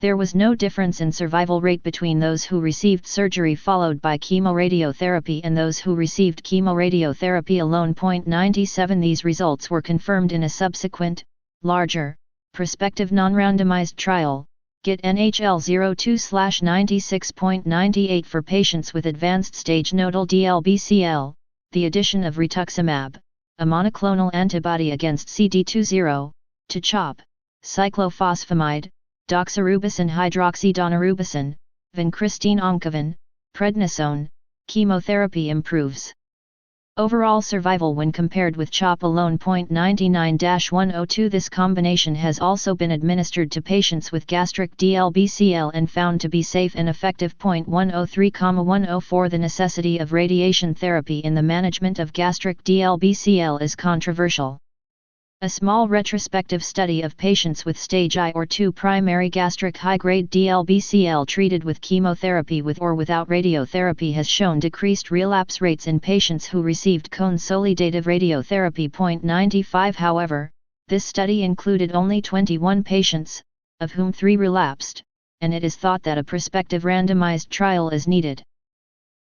There was no difference in survival rate between those who received surgery followed by chemoradiotherapy and those who received chemoradiotherapy alone. 97 These results were confirmed in a subsequent, larger, prospective non-randomized trial, GET NHL 02/96.98 for patients with advanced stage nodal DLBCL. The addition of rituximab, a monoclonal antibody against CD20, to CHOP, cyclophosphamide, doxorubicin hydroxydonorubicin, vincristine oncovin, prednisone, chemotherapy improves overall survival when compared with CHOP alone. 99-102 This combination has also been administered to patients with gastric DLBCL and found to be safe and effective. 103-104 The necessity of radiation therapy in the management of gastric DLBCL is controversial. A small retrospective study of patients with stage I or II primary gastric high-grade DLBCL treated with chemotherapy with or without radiotherapy has shown decreased relapse rates in patients who received consolidative radiotherapy. 95 However, this study included only 21 patients, of whom 3 relapsed, and it is thought that a prospective randomized trial is needed.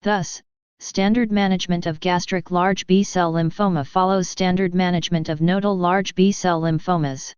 Thus, standard management of gastric large B-cell lymphoma follows standard management of nodal large B-cell lymphomas.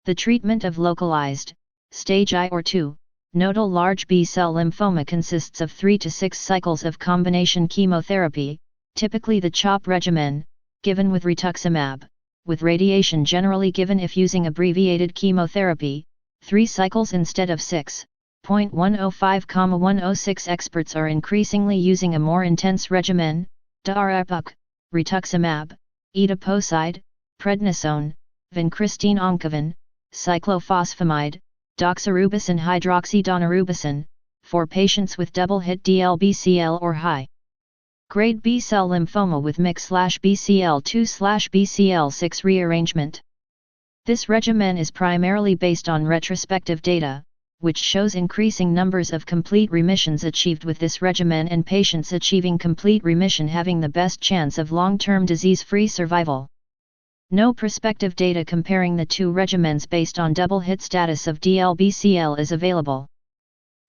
The treatment of localized, stage I or II, nodal large B-cell lymphoma consists of 3 to 6 cycles of combination chemotherapy, typically the CHOP regimen, given with rituximab, with radiation generally given if using abbreviated chemotherapy, 3 cycles instead of 6. 105-106 Experts are increasingly using a more intense regimen, Darapuk, rituximab, etoposide, prednisone, vincristine oncovin, cyclophosphamide, doxorubicin hydroxydonorubicin, for patients with double-hit DLBCL or high-grade B-cell lymphoma with MYC/BCL2/BCL6 rearrangement. This regimen is primarily based on retrospective data, which shows increasing numbers of complete remissions achieved with this regimen and patients achieving complete remission having the best chance of long-term disease-free survival. No prospective data comparing the two regimens based on double-hit status of DLBCL is available.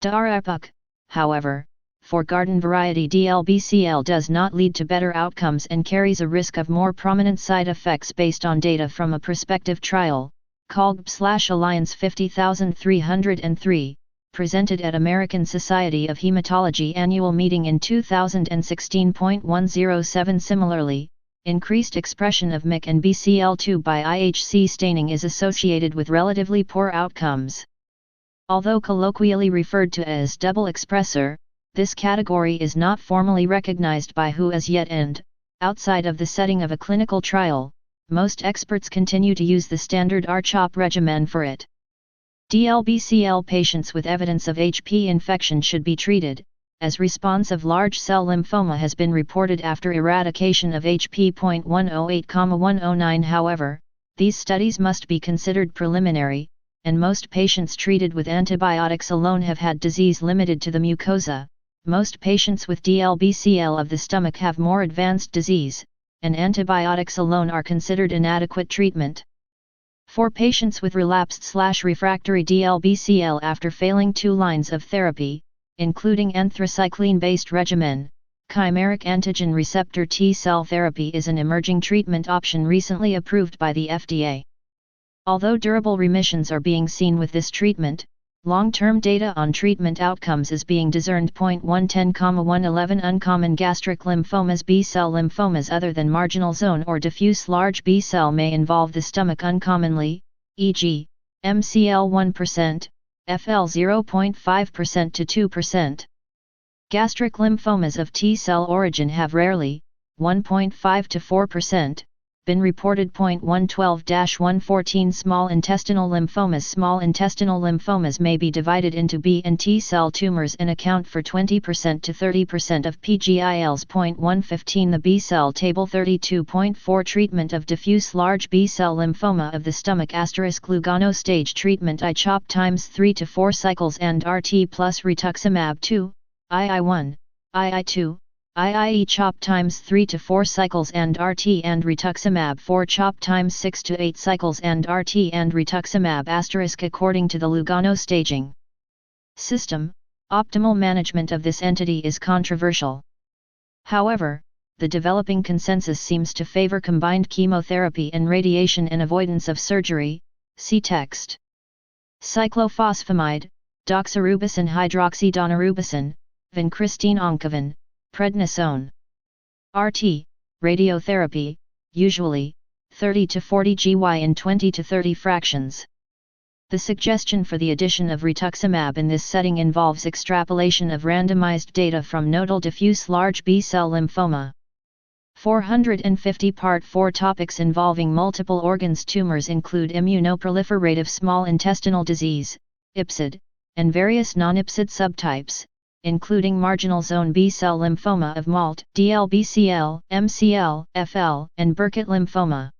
Darapuk, however, for garden variety DLBCL does not lead to better outcomes and carries a risk of more prominent side effects based on data from a prospective trial, COLGB/Alliance 50303, presented at American Society of Hematology annual meeting in 2016.107. Similarly, increased expression of MYC and BCL2 by IHC staining is associated with relatively poor outcomes. Although colloquially referred to as double expressor, this category is not formally recognized by WHO as yet and, outside of the setting of a clinical trial, most experts continue to use the standard R-CHOP regimen for it. DLBCL patients with evidence of HP infection should be treated, as response of large cell lymphoma has been reported after eradication of HP. 108-109 However, these studies must be considered preliminary, and most patients treated with antibiotics alone have had disease limited to the mucosa, most patients with DLBCL of the stomach have more advanced disease, and antibiotics alone are considered inadequate treatment. For patients with relapsed/refractory DLBCL after failing 2 lines of therapy, including anthracycline-based regimen, chimeric antigen receptor T-cell therapy is an emerging treatment option recently approved by the FDA. Although durable remissions are being seen with this treatment, long-term data on treatment outcomes is being discerned. 110,111 Uncommon gastric lymphomas. B-cell lymphomas other than marginal zone or diffuse large B-cell may involve the stomach uncommonly, e.g., MCL 1%, FL 0.5% to 2%. Gastric lymphomas of T-cell origin have rarely, 1.5 to 4%, been reported. 112-114 Small intestinal lymphomas. Small intestinal lymphomas may be divided into B and T cell tumors and account for 20% to 30% of PGILs. 115 The B cell table. 32.4 Treatment of diffuse large B cell lymphoma of the stomach. Lugano stage treatment. I-CHOP times 3 to 4 cycles and RT plus rituximab 2, II1, II2, IE-CHOP times 3 to 4 cycles and RT and rituximab 4 CHOP times 6 to 8 cycles and RT and rituximab *. According to the Lugano staging system, optimal management of this entity is controversial. However, the developing consensus seems to favor combined chemotherapy and radiation and avoidance of surgery. See text. Cyclophosphamide, doxorubicin hydroxydonorubicin, vincristine oncovin, prednisone. RT, radiotherapy, usually, 30 to 40 GY in 20 to 30 fractions. The suggestion for the addition of rituximab in this setting involves extrapolation of randomized data from nodal diffuse large B-cell lymphoma. 450 Part 4 Topics involving multiple organs. Tumors include immunoproliferative small intestinal disease, IPSID, and various non-IPSID subtypes, including marginal zone B-cell lymphoma of MALT, DLBCL, MCL, FL, and Burkitt lymphoma.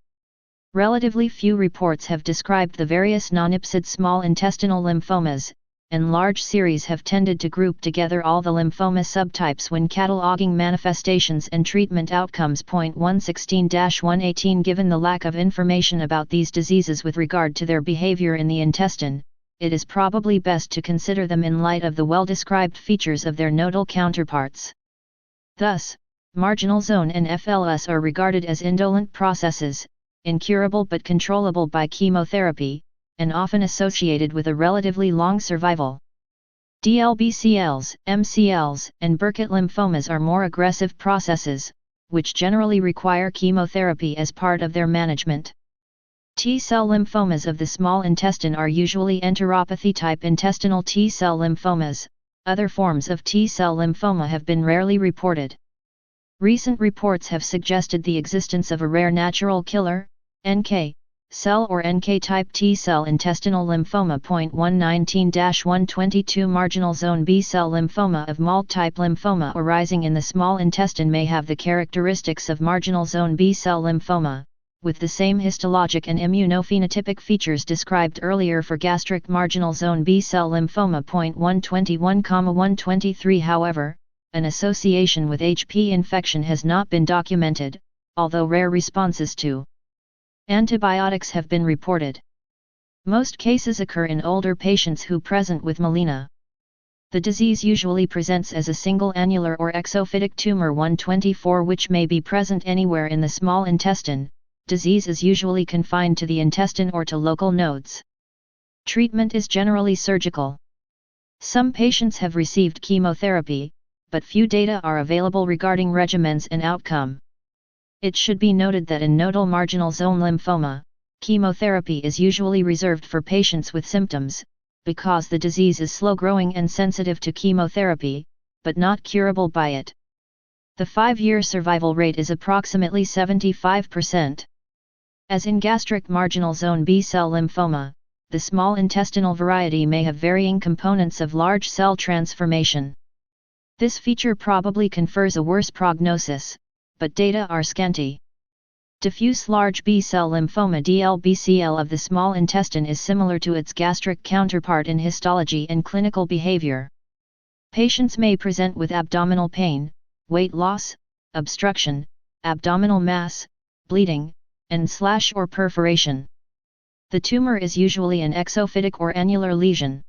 Relatively few reports have described the various non-IPSID small intestinal lymphomas, and large series have tended to group together all the lymphoma subtypes when cataloging manifestations and treatment outcomes. 116-118 Given the lack of information about these diseases with regard to their behavior in the intestine, it is probably best to consider them in light of the well-described features of their nodal counterparts. Thus, marginal zone and FLS are regarded as indolent processes, incurable but controllable by chemotherapy, and often associated with a relatively long survival. DLBCLs, MCLs, and Burkitt lymphomas are more aggressive processes, which generally require chemotherapy as part of their management. T-cell lymphomas of the small intestine are usually enteropathy-type intestinal T-cell lymphomas. Other forms of T-cell lymphoma have been rarely reported. Recent reports have suggested the existence of a rare natural killer, NK, cell or NK-type T-cell intestinal lymphoma. 119-122 Marginal zone B-cell lymphoma of MALT-type lymphoma arising in the small intestine may have the characteristics of marginal zone B-cell lymphoma, with the same histologic and immunophenotypic features described earlier for gastric marginal zone B-cell lymphoma. 121-123 However, an association with HP infection has not been documented, although rare responses to antibiotics have been reported. Most cases occur in older patients who present with melena. The disease usually presents as a single annular or exophytic tumor. 124 which may be present anywhere in the small intestine. Disease is usually confined to the intestine or to local nodes. Treatment is generally surgical. Some patients have received chemotherapy, but few data are available regarding regimens and outcome. It should be noted that in nodal marginal zone lymphoma, chemotherapy is usually reserved for patients with symptoms, because the disease is slow-growing and sensitive to chemotherapy, but not curable by it. The 5-year survival rate is approximately 75%. As in gastric marginal zone B-cell lymphoma, the small intestinal variety may have varying components of large cell transformation. This feature probably confers a worse prognosis, but data are scanty. Diffuse large B-cell lymphoma DLBCL of the small intestine is similar to its gastric counterpart in histology and clinical behavior. Patients may present with abdominal pain, weight loss, obstruction, abdominal mass, bleeding, and slash or perforation. The tumor is usually an exophytic or annular lesion.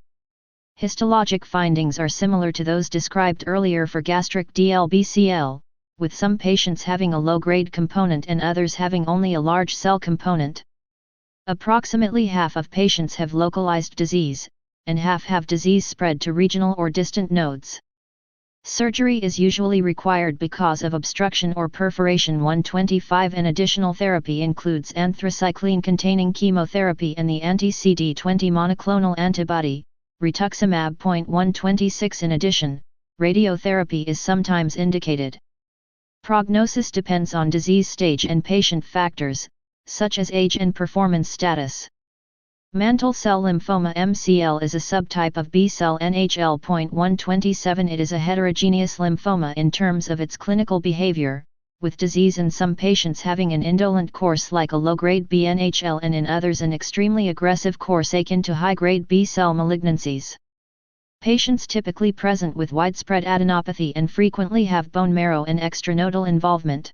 Histologic findings are similar to those described earlier for gastric DLBCL, with some patients having a low-grade component and others having only a large cell component. Approximately half of patients have localized disease, and half have disease spread to regional or distant nodes. Surgery is usually required because of obstruction or perforation. 125 and additional therapy includes anthracycline-containing chemotherapy and the anti-CD20 monoclonal antibody, rituximab. 126 In addition, radiotherapy is sometimes indicated. Prognosis depends on disease stage and patient factors, such as age and performance status. Mantle cell lymphoma (MCL) is a subtype of B-cell NHL. 127 It is a heterogeneous lymphoma in terms of its clinical behavior, with disease in some patients having an indolent course like a low-grade B-NHL and in others an extremely aggressive course akin to high-grade B-cell malignancies. Patients typically present with widespread adenopathy and frequently have bone marrow and extranodal involvement.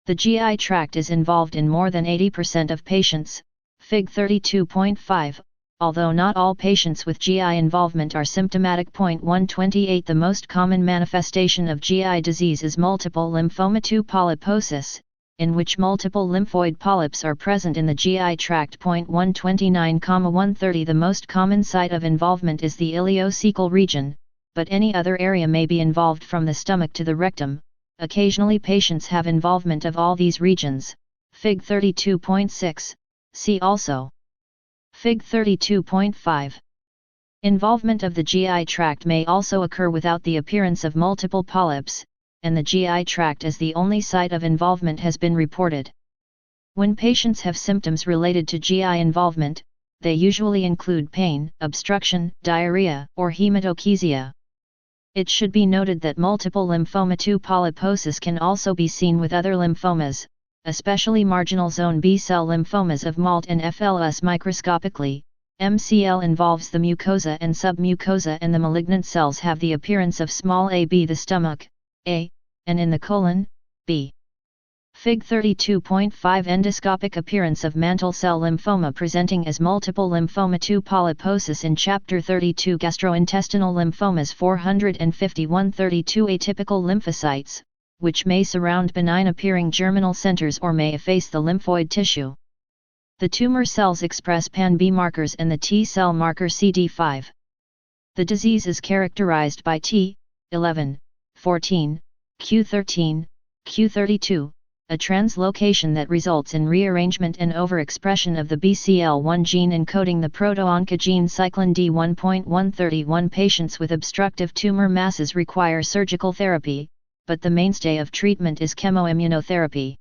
The GI tract is involved in more than 80% of patients, Fig 32.5, although not all patients with GI involvement are symptomatic. 128 The most common manifestation of GI disease is multiple lymphoma 2 polyposis, in which multiple lymphoid polyps are present in the GI tract. 129,130 The most common site of involvement is the ileocecal region, but any other area may be involved from the stomach to the rectum. Occasionally patients have involvement of all these regions. Fig 32.6, see also. Fig 32.5. Involvement of the GI tract may also occur without the appearance of multiple polyps, and the GI tract as the only site of involvement has been reported. When patients have symptoms related to GI involvement, they usually include pain, obstruction, diarrhea, or hematochezia. It should be noted that multiple lymphoma 2 polyposis can also be seen with other lymphomas, especially marginal zone B-cell lymphomas of MALT and FLS microscopically. MCL involves the mucosa and submucosa, and the malignant cells have the appearance of small a, the stomach, A, and in the colon, B. Fig 32.5 Endoscopic appearance of mantle cell lymphoma presenting as multiple lymphoma 2 polyposis in Chapter 32 Gastrointestinal lymphomas 451 32 Atypical lymphocytes, which may surround benign-appearing germinal centers or may efface the lymphoid tissue. The tumor cells express Pan-B markers and the T-cell marker CD5. The disease is characterized by T11, 14, Q13, Q32, a translocation that results in rearrangement and overexpression of the BCL1 gene encoding the proto-oncogene cyclin D1.131. Patients with obstructive tumor masses require surgical therapy, but the mainstay of treatment is chemoimmunotherapy.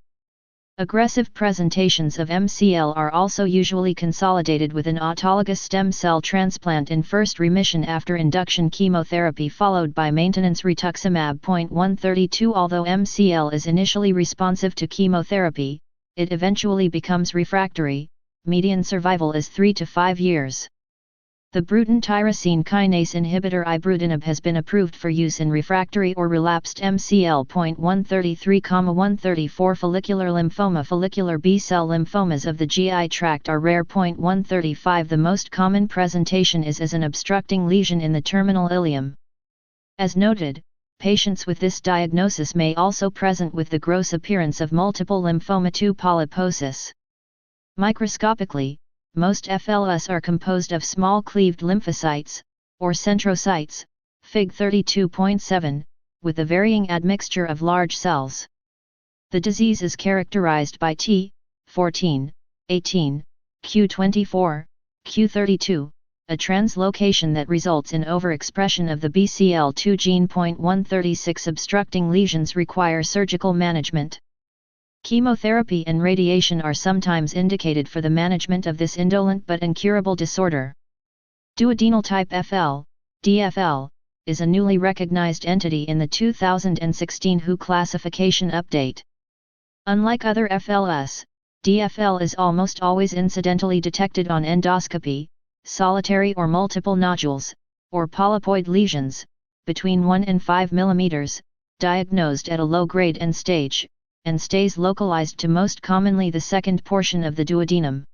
Aggressive presentations of MCL are also usually consolidated with an autologous stem cell transplant in first remission after induction chemotherapy followed by maintenance rituximab. 132 Although MCL is initially responsive to chemotherapy, it eventually becomes refractory. Median survival is 3 to 5 years. The Bruton tyrosine kinase inhibitor ibrutinib has been approved for use in refractory or relapsed MCL. 133,134 Follicular lymphoma Follicular B-cell lymphomas of the GI tract are rare. 135 The most common presentation is as an obstructing lesion in the terminal ileum. As noted, patients with this diagnosis may also present with the gross appearance of multiple lymphoma 2 polyposis. Microscopically, most FLS are composed of small cleaved lymphocytes, or centrocytes, Fig 32.7, with a varying admixture of large cells. The disease is characterized by T14, 18, Q24, Q32, a translocation that results in overexpression of the BCL2 gene. 136 Obstructing lesions require surgical management. Chemotherapy and radiation are sometimes indicated for the management of this indolent but incurable disorder. Duodenal type FL, DFL, is a newly recognized entity in the 2016 WHO classification update. Unlike other FLS, DFL is almost always incidentally detected on endoscopy, solitary or multiple nodules, or polypoid lesions, between 1 and 5 mm, diagnosed at a low grade and stage, and stays localized to most commonly the second portion of the duodenum.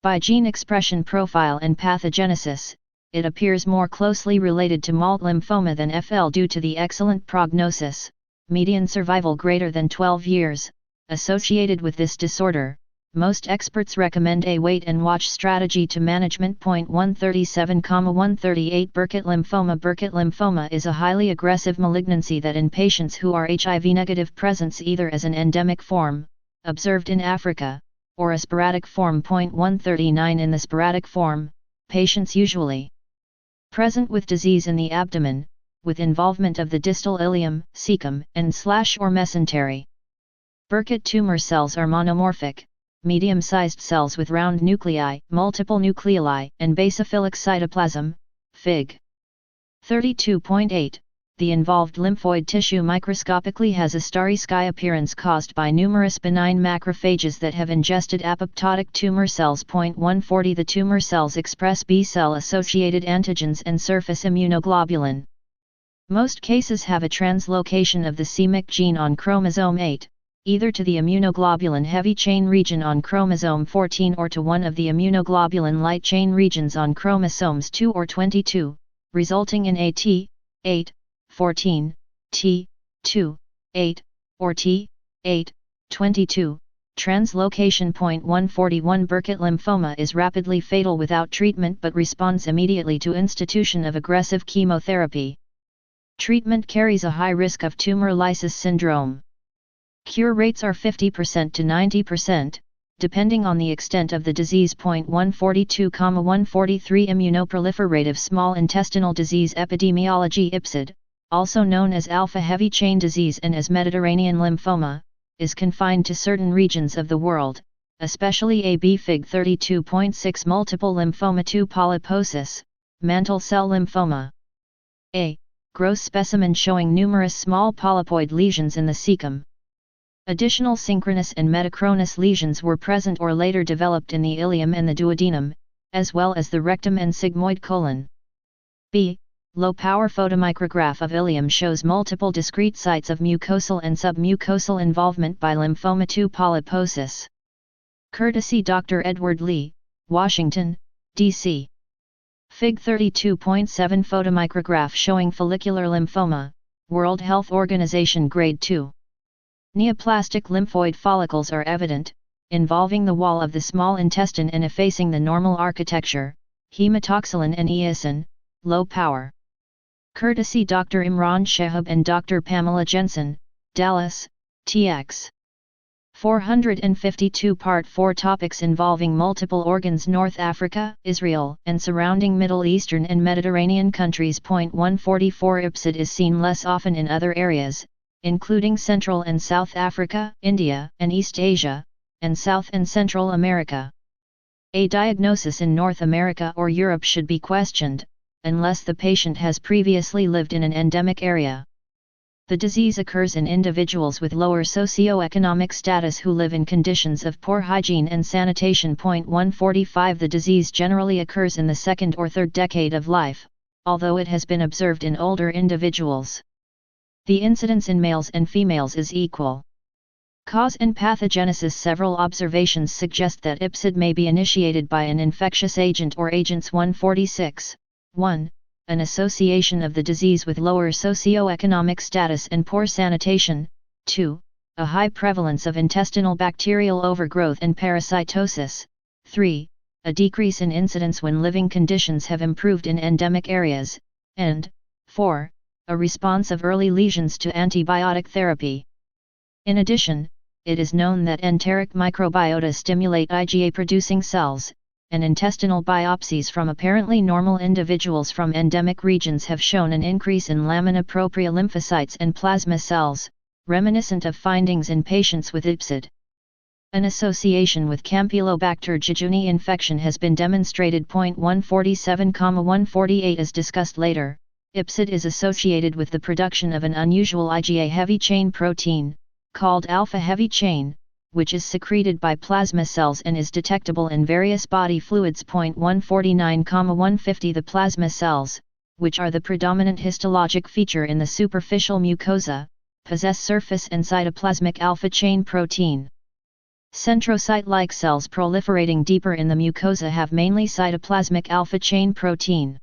By gene expression profile and pathogenesis, it appears more closely related to MALT lymphoma than FL due to the excellent prognosis, median survival greater than 12 years, associated with this disorder. Most experts recommend a wait-and-watch strategy to management. 137,138 Burkitt lymphoma. Burkitt lymphoma is a highly aggressive malignancy that in patients who are HIV-negative presents either as an endemic form, observed in Africa, or a sporadic form. 139 In the sporadic form, patients usually present with disease in the abdomen, with involvement of the distal ileum, cecum, and/or mesentery. Burkitt tumor cells are monomorphic, medium-sized cells with round nuclei, multiple nucleoli, and basophilic cytoplasm, Fig. 32.8. The involved lymphoid tissue microscopically has a starry sky appearance caused by numerous benign macrophages that have ingested apoptotic tumor cells. 140 The tumor cells express B-cell-associated antigens and surface immunoglobulin. Most cases have a translocation of the c-Myc gene on chromosome 8. Either to the immunoglobulin heavy chain region on chromosome 14 or to one of the immunoglobulin light chain regions on chromosomes 2 or 22, resulting in a T, 8, 14, T, 2, 8, or T, 8, 22, translocation. 141 Burkitt lymphoma is rapidly fatal without treatment but responds immediately to institution of aggressive chemotherapy. Treatment carries a high risk of tumor lysis syndrome. Cure rates are 50% to 90%, depending on the extent of the disease. 142,143 Immunoproliferative small intestinal disease epidemiology. IPSID, also known as alpha heavy chain disease and as Mediterranean lymphoma, is confined to certain regions of the world, especially AB. Fig. 32.6 Multiple lymphoma. 2 Polyposis, mantle cell lymphoma. A. Gross specimen showing numerous small polypoid lesions in the cecum. Additional synchronous and metachronous lesions were present or later developed in the ileum and the duodenum, as well as the rectum and sigmoid colon. B. Low-power photomicrograph of ileum shows multiple discrete sites of mucosal and submucosal involvement by lymphoma. 2 Polyposis. Courtesy Dr. Edward Lee, Washington, D.C. Fig. 32.7 Photomicrograph showing follicular lymphoma, World Health Organization Grade 2. Neoplastic lymphoid follicles are evident, involving the wall of the small intestine and effacing the normal architecture, hematoxylin and eosin, low power. Courtesy Dr. Imran Shehab and Dr. Pamela Jensen, Dallas, TX. 452 Part 4 Topics involving multiple organs. North Africa, Israel, and surrounding Middle Eastern and Mediterranean countries. 144 IPSID is seen less often in other areas, including Central and South Africa, India, and East Asia, and South and Central America. A diagnosis in North America or Europe should be questioned, unless the patient has previously lived in an endemic area. The disease occurs in individuals with lower socioeconomic status who live in conditions of poor hygiene and sanitation. 145 The disease generally occurs in the second or third decade of life, although it has been observed in older individuals. The incidence in males and females is equal. Cause and pathogenesis. Several observations suggest that IPSID may be initiated by an infectious agent or agents. 146. 1. An association of the disease with lower socioeconomic status and poor sanitation. 2. A high prevalence of intestinal bacterial overgrowth and parasitosis. 3. A decrease in incidence when living conditions have improved in endemic areas. And 4. A response of early lesions to antibiotic therapy. In addition, it is known that enteric microbiota stimulate IgA-producing cells, and intestinal biopsies from apparently normal individuals from endemic regions have shown an increase in lamina propria lymphocytes and plasma cells, reminiscent of findings in patients with IPSID. An association with Campylobacter jejuni infection has been demonstrated. 147,148 As discussed later, IPSID is associated with the production of an unusual IgA heavy chain protein, called alpha heavy chain, which is secreted by plasma cells and is detectable in various body fluids. 149,150 The plasma cells, which are the predominant histologic feature in the superficial mucosa, possess surface and cytoplasmic alpha chain protein. Centrocyte-like cells proliferating deeper in the mucosa have mainly cytoplasmic alpha chain protein.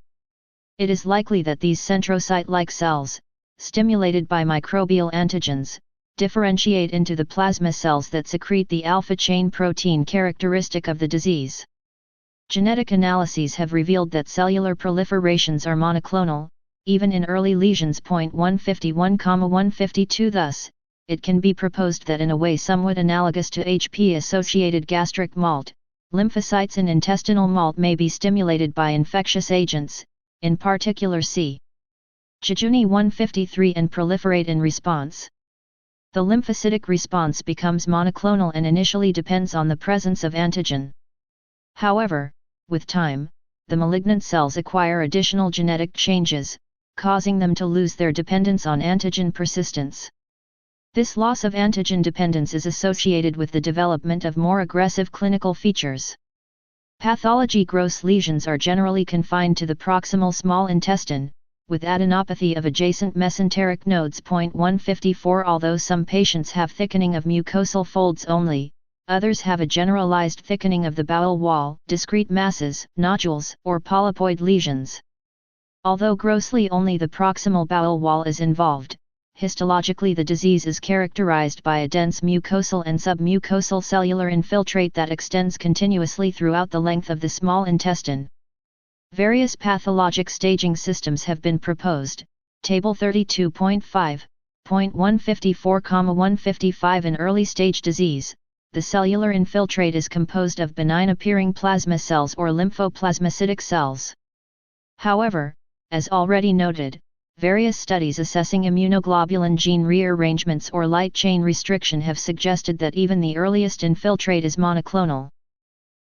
It is likely that these centrocyte-like cells, stimulated by microbial antigens, differentiate into the plasma cells that secrete the alpha chain protein characteristic of the disease. Genetic analyses have revealed that cellular proliferations are monoclonal, even in early lesions. 151,152 Thus, it can be proposed that in a way somewhat analogous to HP-associated gastric malt, lymphocytes in intestinal malt may be stimulated by infectious agents, in particular C. jejuni 153 and proliferate in response. The lymphocytic response becomes monoclonal and initially depends on the presence of antigen. However, with time, the malignant cells acquire additional genetic changes, causing them to lose their dependence on antigen persistence. This loss of antigen dependence is associated with the development of more aggressive clinical features. Pathology: gross lesions are generally confined to the proximal small intestine, with adenopathy of adjacent mesenteric nodes. 154 Although some patients have thickening of mucosal folds only, others have a generalized thickening of the bowel wall, discrete masses, nodules, or polypoid lesions. Although grossly only the proximal bowel wall is involved, histologically the disease is characterized by a dense mucosal and submucosal cellular infiltrate that extends continuously throughout the length of the small intestine. Various pathologic staging systems have been proposed. Table 32.5.154,155 In early stage disease, the cellular infiltrate is composed of benign-appearing plasma cells or lymphoplasmacytic cells. However, as already noted, various studies assessing immunoglobulin gene rearrangements or light chain restriction have suggested that even the earliest infiltrate is monoclonal.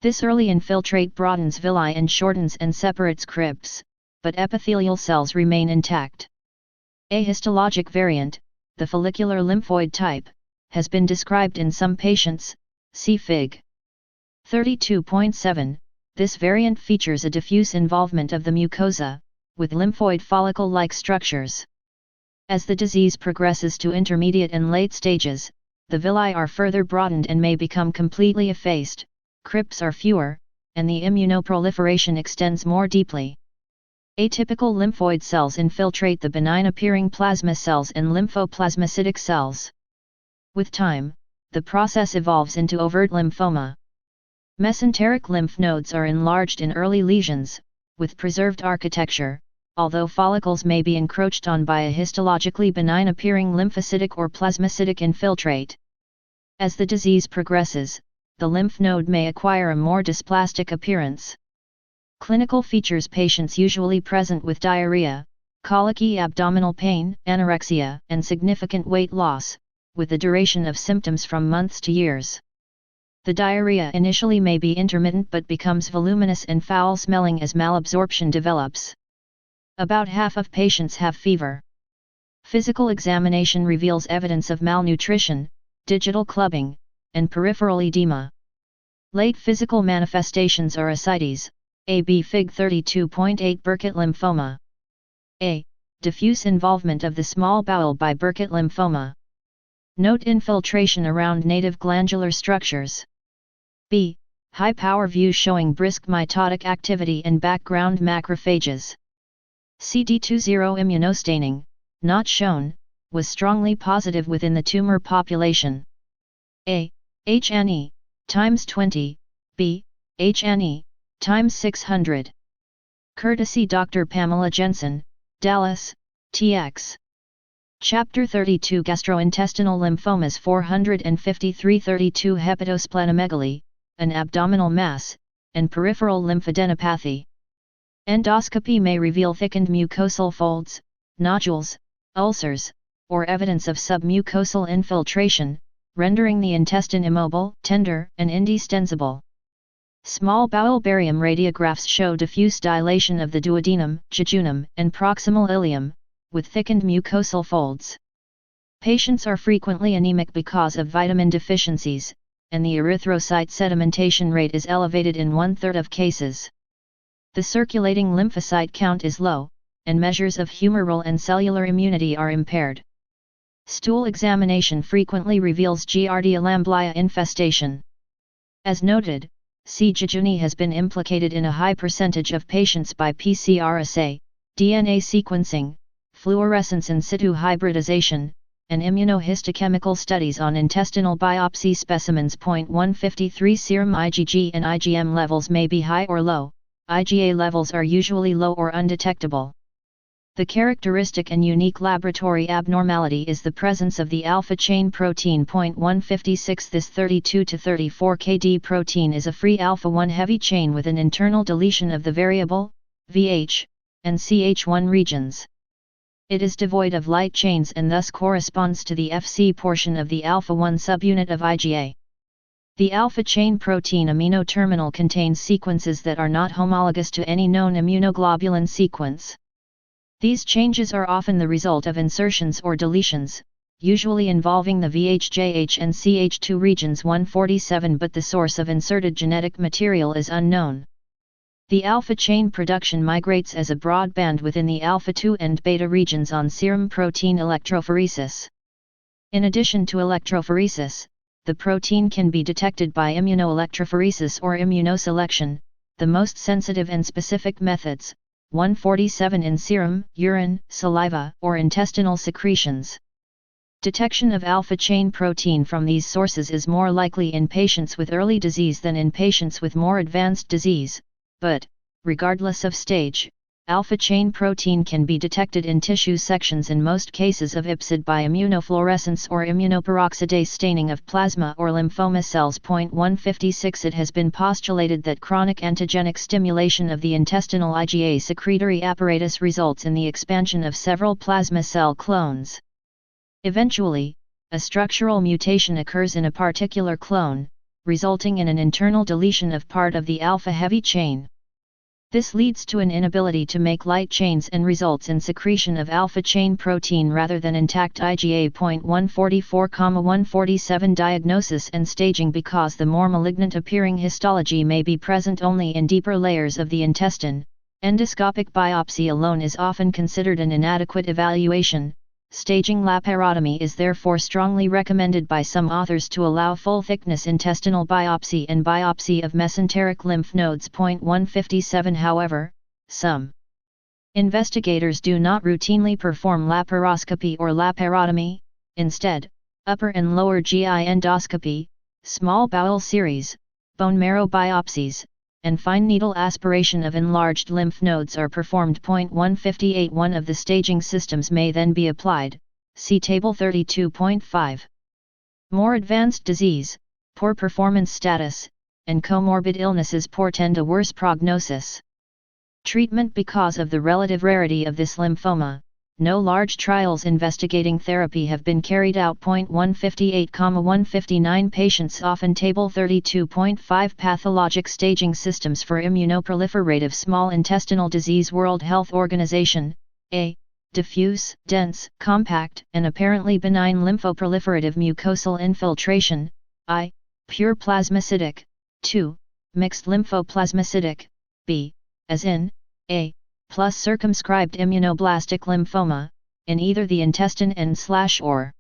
This early infiltrate broadens villi and shortens and separates crypts, but epithelial cells remain intact. A histologic variant, the follicular lymphoid type, has been described in some patients, see Fig. 32.7. This variant features a diffuse involvement of the mucosa, with lymphoid follicle-like structures. As the disease progresses to intermediate and late stages, the villi are further broadened and may become completely effaced, crypts are fewer, and the immunoproliferation extends more deeply. Atypical lymphoid cells infiltrate the benign-appearing plasma cells and lymphoplasmacytic cells. With time, the process evolves into overt lymphoma. Mesenteric lymph nodes are enlarged in early lesions, with preserved architecture, although follicles may be encroached on by a histologically benign-appearing lymphocytic or plasmacytic infiltrate. As the disease progresses, the lymph node may acquire a more dysplastic appearance. Clinical features: patients usually present with diarrhea, colicky, abdominal pain, anorexia, and significant weight loss, with the duration of symptoms from months to years. The diarrhea initially may be intermittent but becomes voluminous and foul-smelling as malabsorption develops. About half of patients have fever. Physical examination reveals evidence of malnutrition, digital clubbing, and peripheral edema. Late physical manifestations are ascites, A/B Fig 32.8 Burkitt lymphoma. A. Diffuse involvement of the small bowel by Burkitt lymphoma. Note infiltration around native glandular structures. B. High power view showing brisk mitotic activity and background macrophages. CD20 immunostaining, not shown, was strongly positive within the tumor population. A. HNE, times 20, B. HNE, times 600. Courtesy Dr. Pamela Jensen, Dallas, TX. Chapter 32 Gastrointestinal lymphomas 453-32 Hepatosplenomegaly, an abdominal mass, and peripheral lymphadenopathy. Endoscopy may reveal thickened mucosal folds, nodules, ulcers, or evidence of submucosal infiltration, rendering the intestine immobile, tender, and indistensible. Small bowel barium radiographs show diffuse dilation of the duodenum, jejunum, and proximal ileum, with thickened mucosal folds. Patients are frequently anemic because of vitamin deficiencies, and the erythrocyte sedimentation rate is elevated in 1/3 of cases. The circulating lymphocyte count is low, and measures of humoral and cellular immunity are impaired. Stool examination frequently reveals Giardia lamblia infestation. As noted, C. jejuni has been implicated in a high percentage of patients by PCR assay, DNA sequencing, fluorescence in situ hybridization, and immunohistochemical studies on intestinal biopsy specimens. 153 Serum IgG and IgM levels may be high or low. IgA levels are usually low or undetectable. The characteristic and unique laboratory abnormality is the presence of the alpha chain protein. 156 This 32 to 34 kD protein is a free alpha-1 heavy chain with an internal deletion of the variable, VH, and CH1 regions. It is devoid of light chains and thus corresponds to the Fc portion of the alpha-1 subunit of IgA. The alpha chain protein amino terminal contains sequences that are not homologous to any known immunoglobulin sequence. These changes are often the result of insertions or deletions, usually involving the VHJH and CH2 regions. 147 But the source of inserted genetic material is unknown. The alpha chain production migrates as a broad band within the alpha-2 and beta regions on serum protein electrophoresis. In addition to electrophoresis, the protein can be detected by immunoelectrophoresis or immunoselection, the most sensitive and specific methods. 147 in serum, urine, saliva, or intestinal secretions. Detection of alpha chain protein from these sources is more likely in patients with early disease than in patients with more advanced disease, but, regardless of stage, alpha chain protein can be detected in tissue sections in most cases of IPSID by immunofluorescence or immunoperoxidase staining of plasma or lymphoma cells. 156 It has been postulated that chronic antigenic stimulation of the intestinal IgA secretory apparatus results in the expansion of several plasma cell clones. Eventually, a structural mutation occurs in a particular clone, resulting in an internal deletion of part of the alpha heavy chain. This leads to an inability to make light chains and results in secretion of alpha chain protein rather than intact IgA. 144,147 Diagnosis and staging. Because the more malignant appearing histology may be present only in deeper layers of the intestine, endoscopic biopsy alone is often considered an inadequate evaluation. Staging laparotomy is therefore strongly recommended by some authors to allow full-thickness intestinal biopsy and biopsy of mesenteric lymph nodes. 157 However, some investigators do not routinely perform laparoscopy or laparotomy, instead, upper and lower GI endoscopy, small bowel series, bone marrow biopsies, and fine needle aspiration of enlarged lymph nodes are performed. 158 One of the staging systems may then be applied, see Table 32.5. More advanced disease, poor performance status, and comorbid illnesses portend a worse prognosis. Treatment. Because of the relative rarity of this lymphoma, no large trials investigating therapy have been carried out. 158,159 Patients. Often Table 32.5 Pathologic staging systems for immunoproliferative small intestinal disease. World Health Organization, A. Diffuse, dense, compact, and apparently benign lymphoproliferative mucosal infiltration, I. Pure plasmacytic, 2. Mixed lymphoplasmacytic, B. As in, A. Plus circumscribed immunoblastic lymphoma, in either the intestine and/or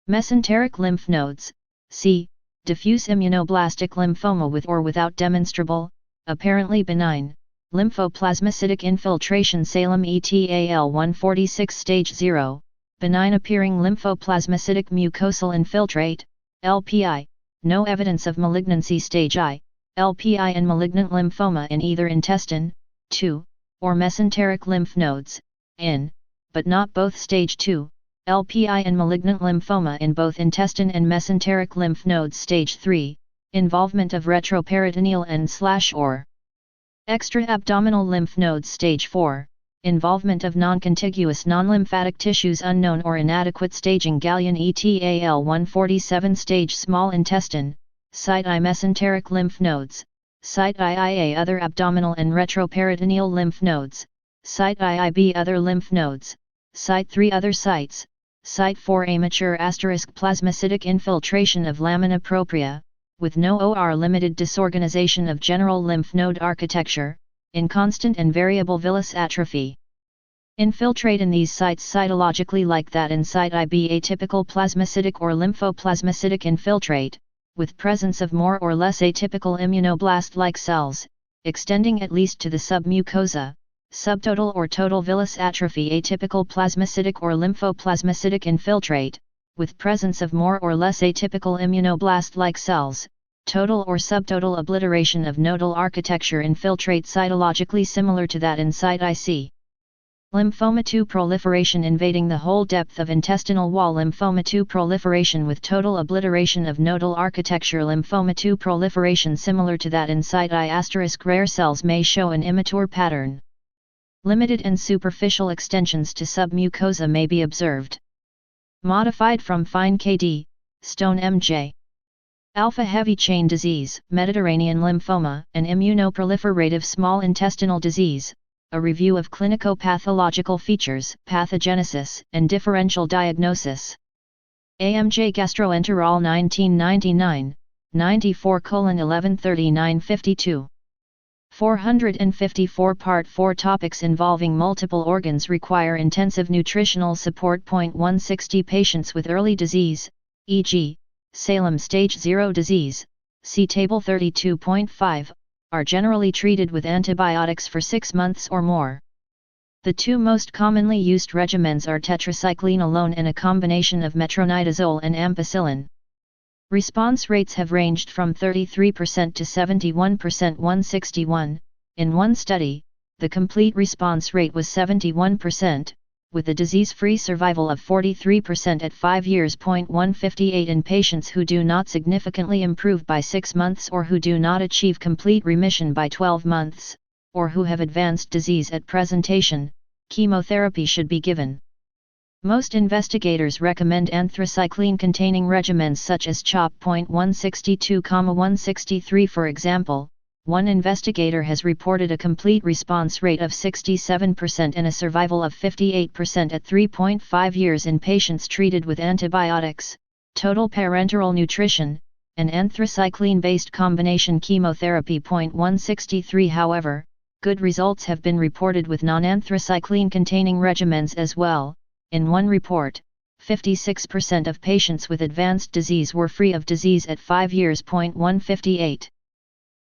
mesenteric lymph nodes, C. Diffuse immunoblastic lymphoma with or without demonstrable, apparently benign, lymphoplasmacytic infiltration. Salem et al. 146 Stage 0, benign appearing lymphoplasmacytic mucosal infiltrate, LPI, no evidence of malignancy. Stage I, LPI and malignant lymphoma in either intestine, 2, or mesenteric lymph nodes, in, but not both. Stage 2, LPI and malignant lymphoma in both intestine and mesenteric lymph nodes. Stage 3, involvement of retroperitoneal and/or extra-abdominal lymph nodes. Stage 4, involvement of non-contiguous non-lymphatic tissues unknown or inadequate staging. Gallion et al. 147 Stage small intestine, site I mesenteric lymph nodes, site IIA other abdominal and retroperitoneal lymph nodes, site IIB other lymph nodes, site 3 other sites, site 4 amateur plasmacytic infiltration of lamina propria, with no OR. Limited disorganization of general lymph node architecture, inconstant and variable villus atrophy. Infiltrate in these sites cytologically like that in site IB atypical plasmacytic or lymphoplasmacytic infiltrate, with presence of more or less atypical immunoblast-like cells, extending at least to the submucosa, subtotal or total villus atrophy atypical plasmacytic or lymphoplasmacytic infiltrate, with presence of more or less atypical immunoblast-like cells, total or subtotal obliteration of nodal architecture infiltrate cytologically similar to that in site IC. Lymphoma 2 proliferation invading the whole depth of intestinal wall. Lymphoma 2 proliferation with total obliteration of nodal architecture. Lymphoma 2 proliferation similar to that in site I*. Rare cells may show an immature pattern. Limited and superficial extensions to submucosa may be observed. Modified from fine KD, stone MJ. Alpha heavy chain disease, Mediterranean lymphoma, an immunoproliferative small intestinal disease. A review of clinico-pathological features, pathogenesis, and differential diagnosis. AMJ Gastroenterol 1999, 94:113952. 454 Part 4 Topics involving multiple organs require intensive nutritional support. 160 Patients with early disease, e.g., Salem stage 0 disease, see Table 32.5, are generally treated with antibiotics for 6 months or more. The two most commonly used regimens are tetracycline alone and a combination of metronidazole and ampicillin. Response rates have ranged from 33% to 71%. 161. In one study, the complete response rate was 71%, with a disease-free survival of 43% at 5 years. 158 In patients who do not significantly improve by 6 months or who do not achieve complete remission by 12 months, or who have advanced disease at presentation, chemotherapy should be given. Most investigators recommend anthracycline-containing regimens such as CHOP. 162,163 For example, one investigator has reported a complete response rate of 67% and a survival of 58% at 3.5 years in patients treated with antibiotics, total parenteral nutrition, and anthracycline-based combination chemotherapy. 163 However, good results have been reported with non-anthracycline-containing regimens as well. In one report, 56% of patients with advanced disease were free of disease at 5 years. 158.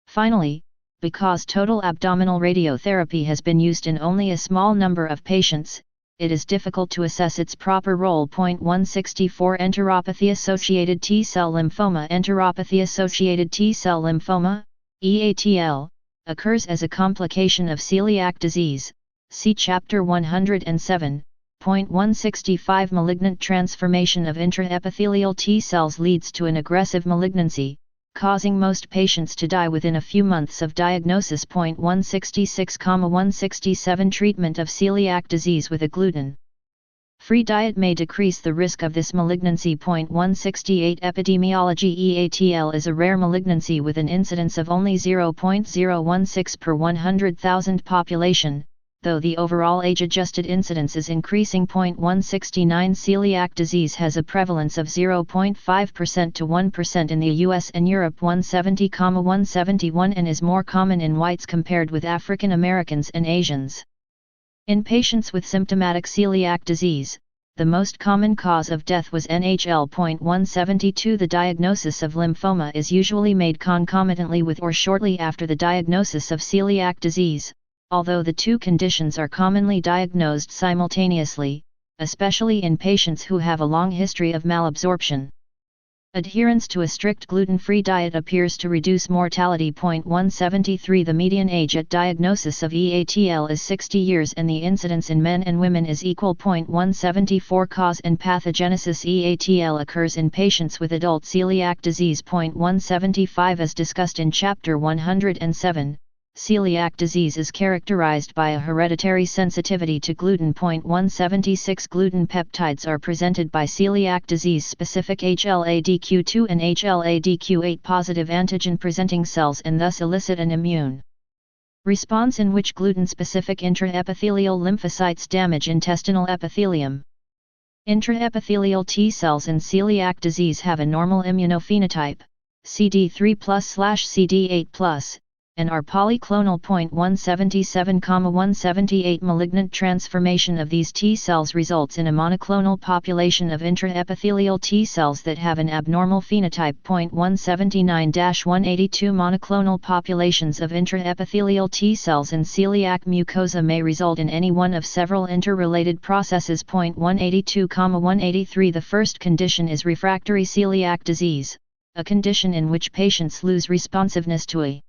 Finally, because total abdominal radiotherapy has been used in only a small number of patients, it is difficult to assess its proper role. 164 Enteropathy-associated T-cell lymphoma. Enteropathy-associated T-cell lymphoma, EATL, occurs as a complication of celiac disease, see Chapter 107. 165 Malignant transformation of intraepithelial T cells leads to an aggressive malignancy, causing most patients to die within a few months of diagnosis. 166,167 Treatment of celiac disease with a gluten-free diet may decrease the risk of this malignancy. 168 Epidemiology. EATL is a rare malignancy with an incidence of only 0.016 per 100,000 population, though the overall age-adjusted incidence is increasing. 169 Celiac disease has a prevalence of 0.5% to 1% in the US and Europe. 170,171 and is more common in whites compared with African Americans and Asians. In patients with symptomatic celiac disease, the most common cause of death was NHL. 172 The diagnosis of lymphoma is usually made concomitantly with or shortly after the diagnosis of celiac disease, although the two conditions are commonly diagnosed simultaneously, especially in patients who have a long history of malabsorption. Adherence to a strict gluten-free diet appears to reduce mortality. 173 The median age at diagnosis of EATL is 60 years and the incidence in men and women is equal. 174 Cause and pathogenesis. EATL occurs in patients with adult celiac disease. 175 As discussed in Chapter 107, celiac disease is characterized by a hereditary sensitivity to gluten. 176 Gluten peptides are presented by celiac disease-specific HLA-DQ2 and HLA-DQ8 positive antigen-presenting cells and thus elicit an immune response in which gluten-specific intraepithelial lymphocytes damage intestinal epithelium. Intraepithelial T cells in celiac disease have a normal immunophenotype, CD3+/CD8+, and are polyclonal. 177,178 Malignant transformation of these T cells results in a monoclonal population of intraepithelial T cells that have an abnormal phenotype. 179-182 Monoclonal populations of intraepithelial T cells in celiac mucosa may result in any one of several interrelated processes. 182,183 The first condition is refractory celiac disease, a condition in which patients lose responsiveness to a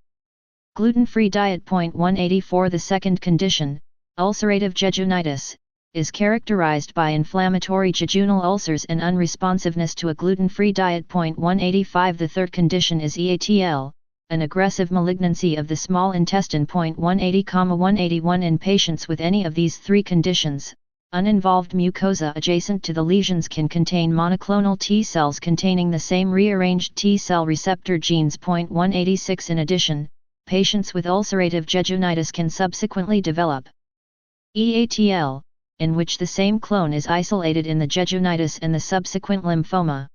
gluten-free diet. 184 The second condition, ulcerative jejunitis, is characterized by inflammatory jejunal ulcers and unresponsiveness to a gluten-free diet. 185 The third condition is EATL, an aggressive malignancy of the small intestine. 180,181 In patients with any of these three conditions, uninvolved mucosa adjacent to the lesions can contain monoclonal T cells containing the same rearranged T cell receptor genes. 186 In addition, patients with ulcerative jejunitis can subsequently develop EATL, in which the same clone is isolated in the jejunitis and the subsequent lymphoma.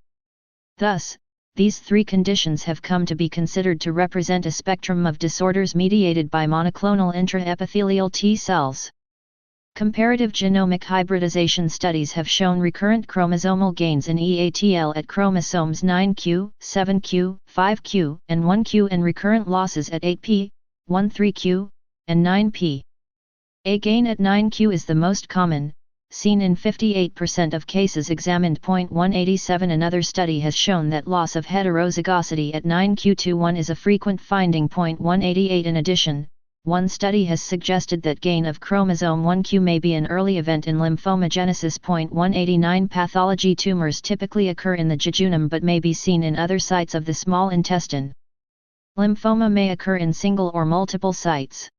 Thus, these three conditions have come to be considered to represent a spectrum of disorders mediated by monoclonal intraepithelial T cells. Comparative genomic hybridization studies have shown recurrent chromosomal gains in EATL at chromosomes 9q, 7q, 5q, and 1q and recurrent losses at 8p, 13q, and 9p. A gain at 9q is the most common, seen in 58% of cases examined. 187 Another study has shown that loss of heterozygosity at 9q21 is a frequent finding. 188 In addition, one study has suggested that gain of chromosome 1q may be an early event in lymphomagenesis. 189 Pathology Tumors typically occur in the jejunum but may be seen in other sites of the small intestine. Lymphoma may occur in single or multiple sites.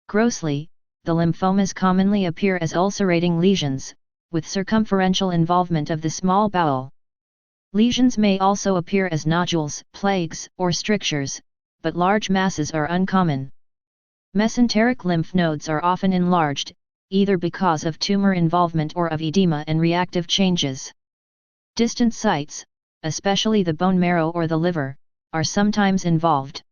Grossly, the lymphomas commonly appear as ulcerating lesions, with circumferential involvement of the small bowel. Lesions may also appear as nodules, plaques, or strictures, but large masses are uncommon. Mesenteric lymph nodes are often enlarged, either because of tumor involvement or of edema and reactive changes. Distant sites, especially the bone marrow or the liver, are sometimes involved.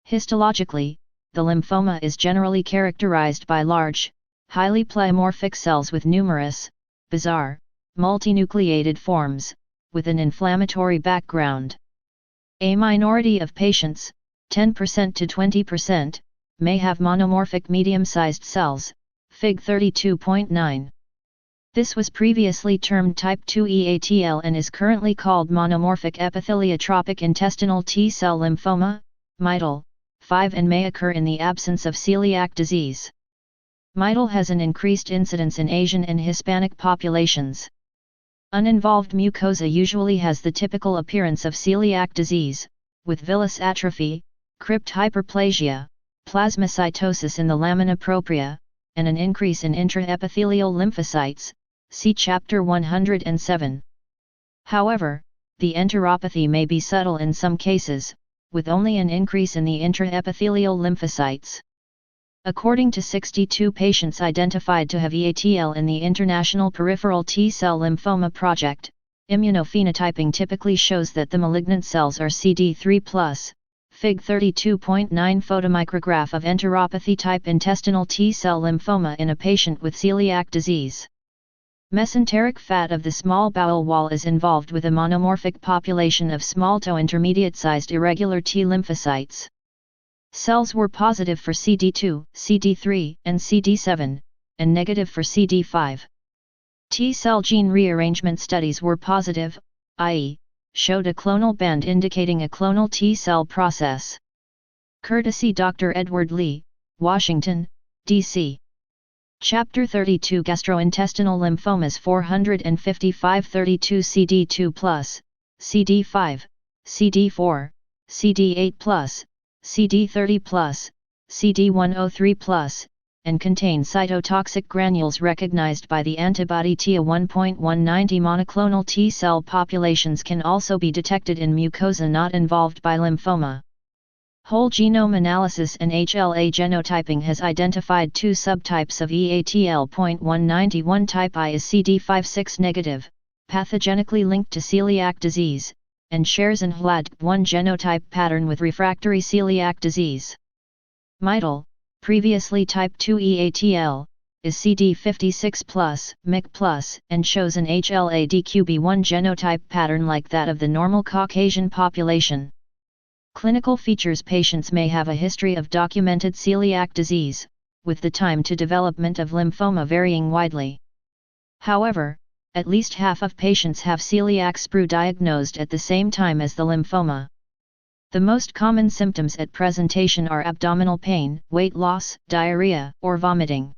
Histologically, the lymphoma is generally characterized by large, highly pleomorphic cells with numerous, bizarre, multinucleated forms, with an inflammatory background. A minority of patients, 10% to 20%, may have monomorphic medium-sized cells, Fig 32.9. This was previously termed type 2 EATL and is currently called monomorphic epitheliotropic intestinal T-cell lymphoma, MITL, 5 and may occur in the absence of celiac disease. MITL has an increased incidence in Asian and Hispanic populations. Uninvolved mucosa usually has the typical appearance of celiac disease, with villus atrophy, crypt hyperplasia, plasmacytosis in the lamina propria, and an increase in intraepithelial lymphocytes, see Chapter 107. However, the enteropathy may be subtle in some cases, with only an increase in the intraepithelial lymphocytes. According to 62 patients identified to have EATL in the International Peripheral T-Cell Lymphoma Project, immunophenotyping typically shows that the malignant cells are CD3+, Fig 32.9 Photomicrograph of enteropathy type intestinal T-cell lymphoma in a patient with celiac disease. Mesenteric fat of the small bowel wall is involved with a monomorphic population of small to intermediate-sized irregular T lymphocytes. Cells were positive for CD2, CD3, and CD7, and negative for CD5. T-cell gene rearrangement studies were positive, i.e., showed a clonal band indicating a clonal T-cell process. Courtesy Dr. Edward Lee, Washington, D.C. Chapter 32 Gastrointestinal Lymphomas 455 32 CD2+, CD5, CD4, CD8+, CD30+, CD103+, and contain cytotoxic granules recognized by the antibody TIA 1.190. Monoclonal T-cell populations can also be detected in mucosa not involved by lymphoma. Whole genome analysis and HLA genotyping has identified two subtypes of EATL. 191 Type I is CD56 negative, pathogenically linked to celiac disease, and shares an HLA-D1 genotype pattern with refractory celiac disease. Mitral, previously type 2 EATL, is CD56+, MYC+, and shows an HLA-DQB1 genotype pattern like that of the normal Caucasian population. Clinical features: patients may have a history of documented celiac disease, with the time to development of lymphoma varying widely. However, at least half of patients have celiac sprue diagnosed at the same time as the lymphoma. The most common symptoms at presentation are abdominal pain, weight loss, diarrhea, or vomiting.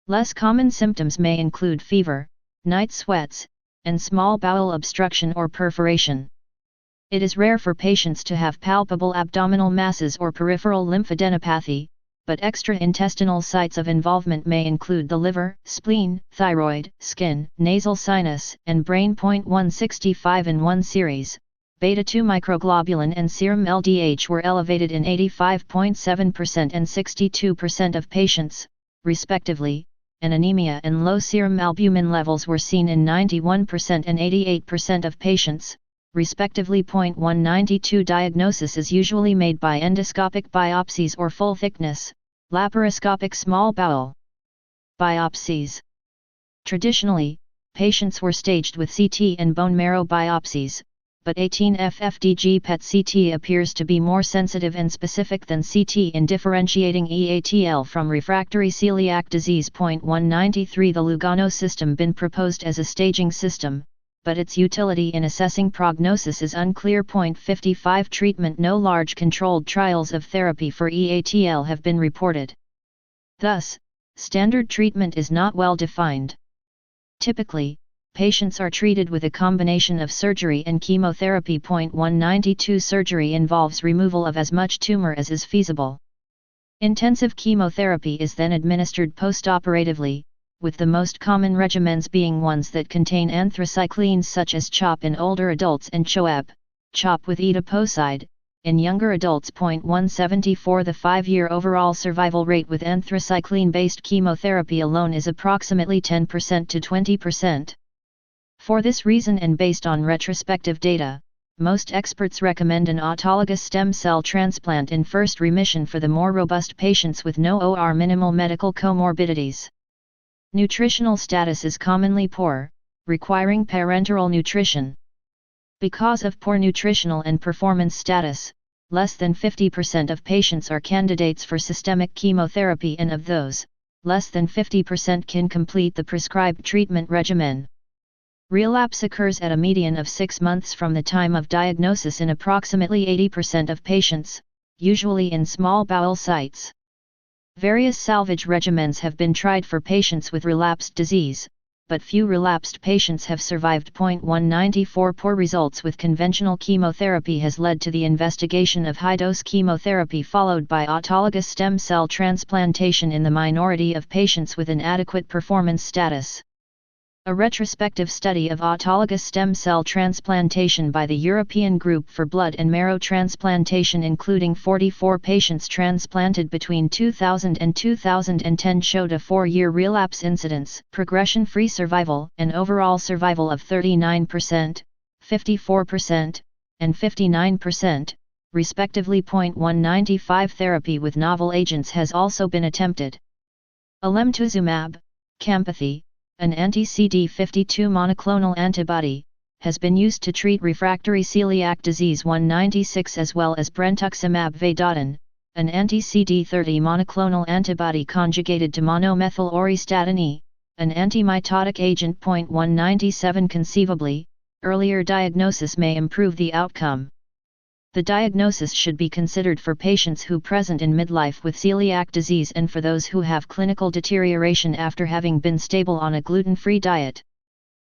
Less common symptoms may include fever, night sweats, and small bowel obstruction or perforation. It is rare for patients to have palpable abdominal masses or peripheral lymphadenopathy, but extra-intestinal sites of involvement may include the liver, spleen, thyroid, skin, nasal sinus, and brain. 165 in 1 series, beta-2 microglobulin and serum LDH were elevated in 85.7% and 62% of patients, respectively, and anemia and low serum albumin levels were seen in 91% and 88% of patients, respectively. 192 Diagnosis is usually made by endoscopic biopsies or full-thickness, laparoscopic small bowel biopsies. Traditionally, patients were staged with CT and bone marrow biopsies, but 18-FFDG PET-CT appears to be more sensitive and specific than CT in differentiating EATL from refractory celiac disease. 193 The Lugano system been proposed as a staging system, but its utility in assessing prognosis is unclear. 55 Treatment: no large controlled trials of therapy for EATL have been reported. Thus, standard treatment is not well defined. Typically, patients are treated with a combination of surgery and chemotherapy. 192 Surgery involves removal of as much tumor as is feasible. Intensive chemotherapy is then administered postoperatively, with the most common regimens being ones that contain anthracyclines such as CHOP in older adults and CHOP with etoposide in younger adults. 174 The 5-year overall survival rate with anthracycline-based chemotherapy alone is approximately 10% to 20%. For this reason, and based on retrospective data, most experts recommend an autologous stem cell transplant in first remission for the more robust patients with no or minimal medical comorbidities. Nutritional status is commonly poor, requiring parenteral nutrition. Because of poor nutritional and performance status, less than 50% of patients are candidates for systemic chemotherapy, and of those, less than 50% can complete the prescribed treatment regimen. Relapse occurs at a median of 6 months from the time of diagnosis in approximately 80% of patients, usually in small bowel sites. Various salvage regimens have been tried for patients with relapsed disease, but few relapsed patients have survived. 194 Poor results with conventional chemotherapy has led to the investigation of high-dose chemotherapy followed by autologous stem cell transplantation in the minority of patients with inadequate performance status. A retrospective study of autologous stem cell transplantation by the European Group for Blood and Marrow Transplantation, including 44 patients transplanted between 2000 and 2010, showed a 4-year relapse incidence, progression-free survival, and overall survival of 39%, 54%, and 59%, respectively. 195 Therapy with novel agents has also been attempted. Alemtuzumab, Campathy, an anti-CD52 monoclonal antibody, has been used to treat refractory celiac disease. 196 As well as brentuximab vedotin, an anti-CD30 monoclonal antibody conjugated to monomethyl-auristatin E, an antimitotic agent. 197 Conceivably, earlier diagnosis may improve the outcome. The diagnosis should be considered for patients who present in midlife with celiac disease and for those who have clinical deterioration after having been stable on a gluten-free diet.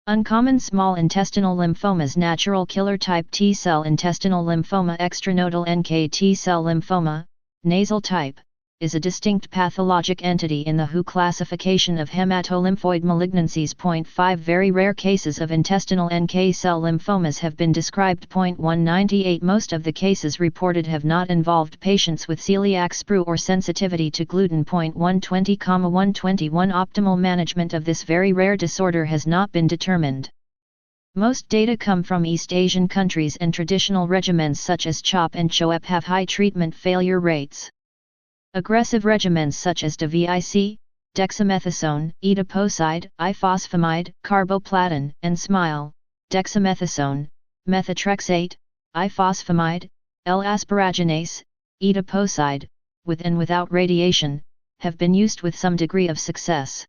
Uncommon small intestinal lymphomas: natural killer type T cell intestinal lymphoma, extranodal NK T cell lymphoma, nasal type, is a distinct pathologic entity in the WHO classification of hematolymphoid malignancies. 5 Very rare cases of intestinal NK cell lymphomas have been described. 198 Most of the cases reported have not involved patients with celiac sprue or sensitivity to gluten. 120,121 Optimal management of this very rare disorder has not been determined. Most data come from East Asian countries, and traditional regimens such as CHOP and CHOEP have high treatment failure rates. Aggressive regimens such as DVIC, dexamethasone, etoposide, ifosfamide, carboplatin, and SMILE, dexamethasone, methotrexate, ifosfamide, L-asparaginase, etoposide, with and without radiation, have been used with some degree of success.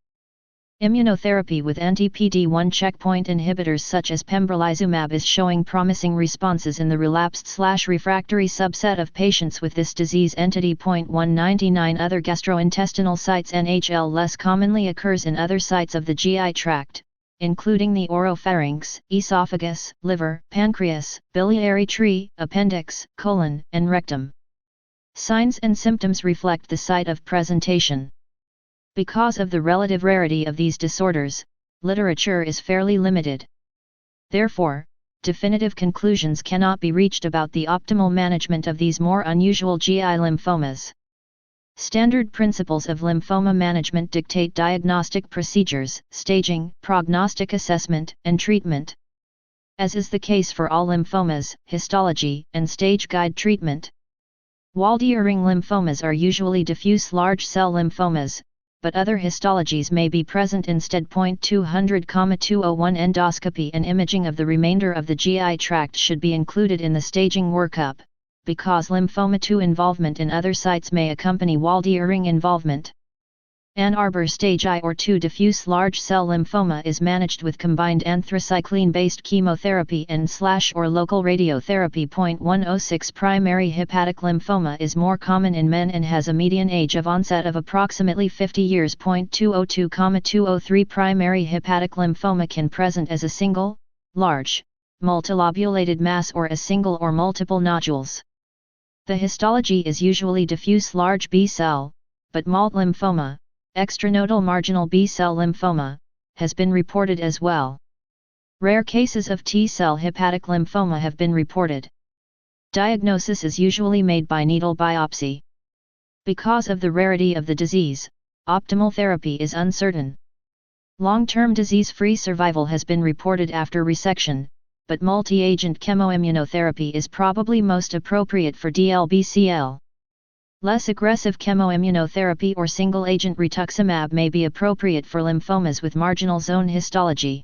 Immunotherapy with anti-PD-1 checkpoint inhibitors such as pembrolizumab is showing promising responses in the relapsed/refractory subset of patients with this disease entity. 199 Other gastrointestinal sites. NHL less commonly occurs in other sites of the GI tract, including the oropharynx, esophagus, liver, pancreas, biliary tree, appendix, colon, and rectum. Signs and symptoms reflect the site of presentation. Because of the relative rarity of these disorders, literature is fairly limited. Therefore, definitive conclusions cannot be reached about the optimal management of these more unusual GI lymphomas. Standard principles of lymphoma management dictate diagnostic procedures, staging, prognostic assessment, and treatment. As is the case for all lymphomas, histology and stage guide treatment. Waldeyerring lymphomas are usually diffuse large cell lymphomas, but other histologies may be present instead. 200,201 Endoscopy and imaging of the remainder of the GI tract should be included in the staging workup, because lymphoma 2 involvement in other sites may accompany Waldeyerring involvement. Ann Arbor stage I or II diffuse large cell lymphoma is managed with combined anthracycline-based chemotherapy and/or local radiotherapy. 106 Primary hepatic lymphoma is more common in men and has a median age of onset of approximately 50 years. 202,203 Primary hepatic lymphoma can present as a single, large, multilobulated mass or as single or multiple nodules. The histology is usually diffuse large B-cell, but MALT lymphoma, extranodal marginal B-cell lymphoma, has been reported as well. Rare cases of T-cell hepatic lymphoma have been reported. Diagnosis is usually made by needle biopsy. Because of the rarity of the disease, optimal therapy is uncertain. Long-term disease-free survival has been reported after resection, but multi-agent chemoimmunotherapy is probably most appropriate for DLBCL. Less aggressive chemoimmunotherapy or single-agent rituximab may be appropriate for lymphomas with marginal zone histology.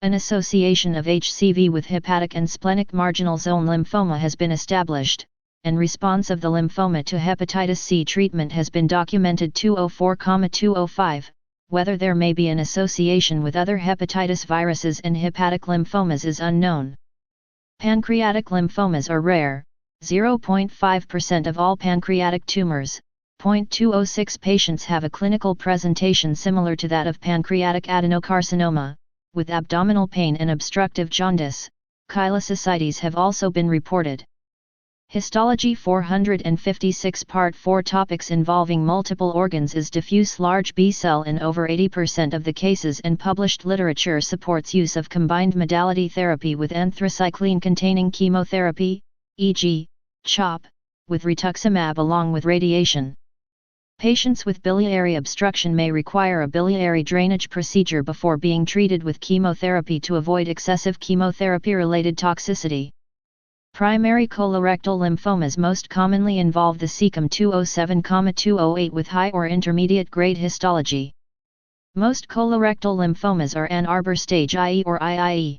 An association of HCV with hepatic and splenic marginal zone lymphoma has been established, and response of the lymphoma to hepatitis C treatment has been documented. 204,205, whether there may be an association with other hepatitis viruses and hepatic lymphomas is unknown. Pancreatic lymphomas are rare. 0.5% of all pancreatic tumors, 0.206 patients have a clinical presentation similar to that of pancreatic adenocarcinoma, with abdominal pain and obstructive jaundice. Chylocystitis have also been reported. Histology 456 Part 4 Topics involving multiple organs is diffuse large B-cell in over 80% of the cases, and published literature supports use of combined modality therapy with anthracycline-containing chemotherapy, e.g., CHOP, with rituximab along with radiation. Patients with biliary obstruction may require a biliary drainage procedure before being treated with chemotherapy to avoid excessive chemotherapy-related toxicity. Primary colorectal lymphomas most commonly involve the cecum 207,208 with high or intermediate grade histology. Most colorectal lymphomas are Ann Arbor stage IE or IIE.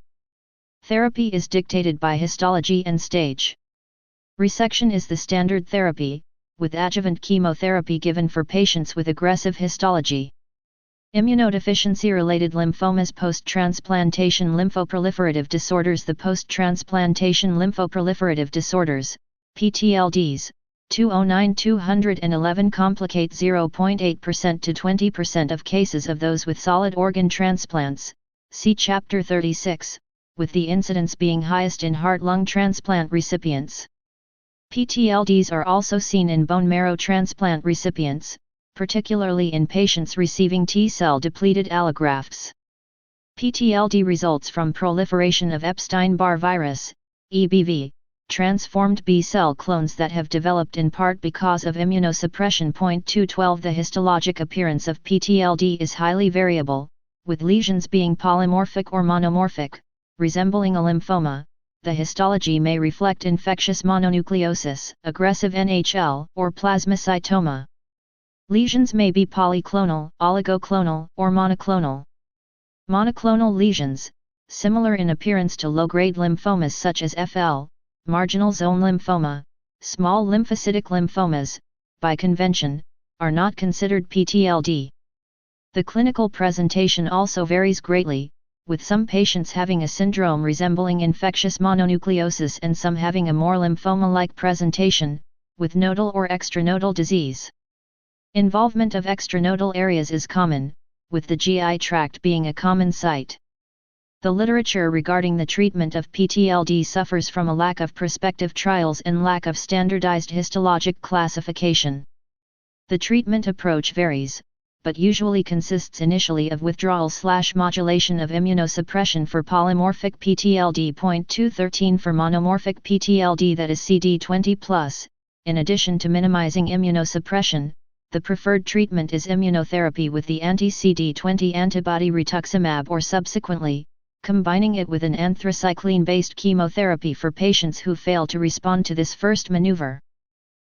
Therapy is dictated by histology and stage. Resection is the standard therapy, with adjuvant chemotherapy given for patients with aggressive histology. Immunodeficiency-related lymphomas. Post-transplantation lymphoproliferative disorders. The post-transplantation lymphoproliferative disorders, PTLDs, 209,211 complicate 0.8% to 20% of cases of those with solid organ transplants, see Chapter 36, with the incidence being highest in heart-lung transplant recipients. PTLDs are also seen in bone marrow transplant recipients, particularly in patients receiving T-cell depleted allografts. PTLD results from proliferation of Epstein-Barr virus, EBV, transformed B-cell clones that have developed in part because of immunosuppression. 212 The histologic appearance of PTLD is highly variable, with lesions being polymorphic or monomorphic, resembling a lymphoma. The histology may reflect infectious mononucleosis, aggressive NHL, or plasmacytoma. Lesions may be polyclonal, oligoclonal, or monoclonal. Monoclonal lesions, similar in appearance to low-grade lymphomas such as FL, marginal zone lymphoma, small lymphocytic lymphomas, by convention, are not considered PTLD. The clinical presentation also varies greatly, with some patients having a syndrome resembling infectious mononucleosis and some having a more lymphoma-like presentation, with nodal or extranodal disease. Involvement of extranodal areas is common, with the GI tract being a common site. The literature regarding the treatment of PTLD suffers from a lack of prospective trials and lack of standardized histologic classification. The treatment approach varies, but usually consists initially of withdrawal/modulation of immunosuppression for polymorphic PTLD. 213 for monomorphic PTLD, that is CD20+, in addition to minimizing immunosuppression, the preferred treatment is immunotherapy with the anti-CD20 antibody rituximab or subsequently, combining it with an anthracycline-based chemotherapy for patients who fail to respond to this first maneuver.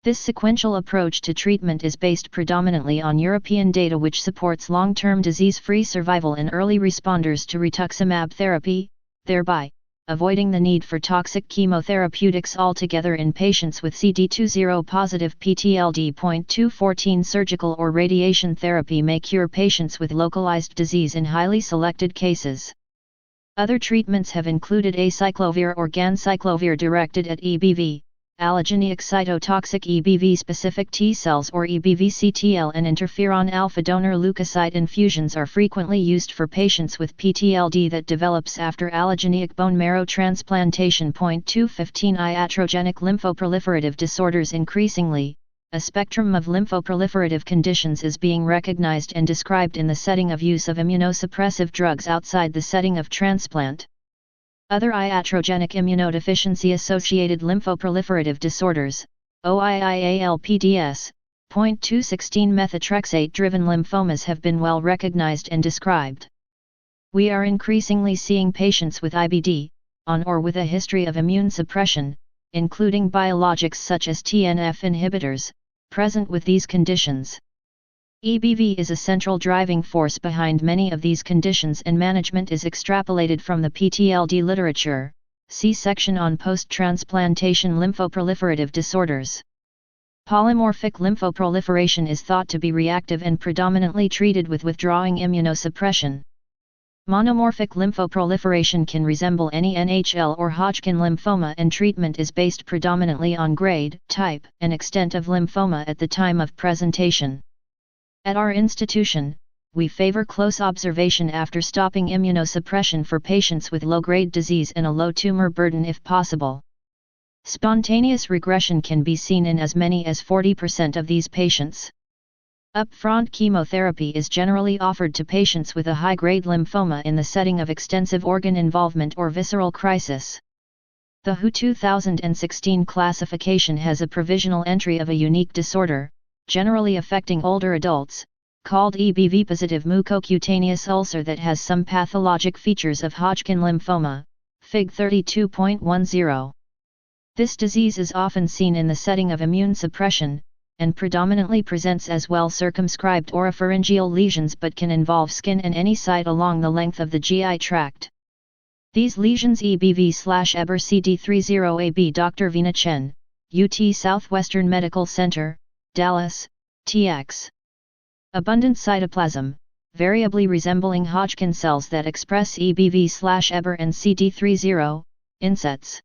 This sequential approach to treatment is based predominantly on European data which supports long-term disease-free survival in early responders to rituximab therapy, thereby avoiding the need for toxic chemotherapeutics altogether in patients with CD20 positive PTLD. 214 Surgical or radiation therapy may cure patients with localized disease in highly selected cases. Other treatments have included acyclovir or ganciclovir directed at EBV, allogeneic cytotoxic EBV-specific T cells or EBV-CTL, and interferon alpha donor leukocyte infusions are frequently used for patients with PTLD that develops after allogeneic bone marrow transplantation. 215 Iatrogenic lymphoproliferative disorders. Increasingly, a spectrum of lymphoproliferative conditions is being recognized and described in the setting of use of immunosuppressive drugs outside the setting of transplant. Other iatrogenic immunodeficiency-associated lymphoproliferative disorders, OIIALPDS, 216 methotrexate-driven lymphomas have been well recognized and described. We are increasingly seeing patients with IBD, on or with a history of immune suppression, including biologics such as TNF inhibitors, present with these conditions. EBV is a central driving force behind many of these conditions, and management is extrapolated from the PTLD literature. See section on post-transplantation lymphoproliferative disorders. Polymorphic lymphoproliferation is thought to be reactive and predominantly treated with withdrawing immunosuppression. Monomorphic lymphoproliferation can resemble any NHL or Hodgkin lymphoma, and treatment is based predominantly on grade, type, and extent of lymphoma at the time of presentation. At our institution, we favor close observation after stopping immunosuppression for patients with low-grade disease and a low tumor burden if possible. Spontaneous regression can be seen in as many as 40% of these patients. Upfront chemotherapy is generally offered to patients with a high-grade lymphoma in the setting of extensive organ involvement or visceral crisis. The WHO 2016 classification has a provisional entry of a unique disorder, generally affecting older adults, called EBV-positive mucocutaneous ulcer that has some pathologic features of Hodgkin lymphoma, Fig 32.10. This disease is often seen in the setting of immune suppression, and predominantly presents as well-circumscribed oropharyngeal lesions but can involve skin and any site along the length of the GI tract. These lesions EBV/EBER CD30AB. Dr. Veena Chen, UT Southwestern Medical Center, Dallas, TX. Abundant cytoplasm, variably resembling Hodgkin cells that express EBV/EBER and CD30, insets.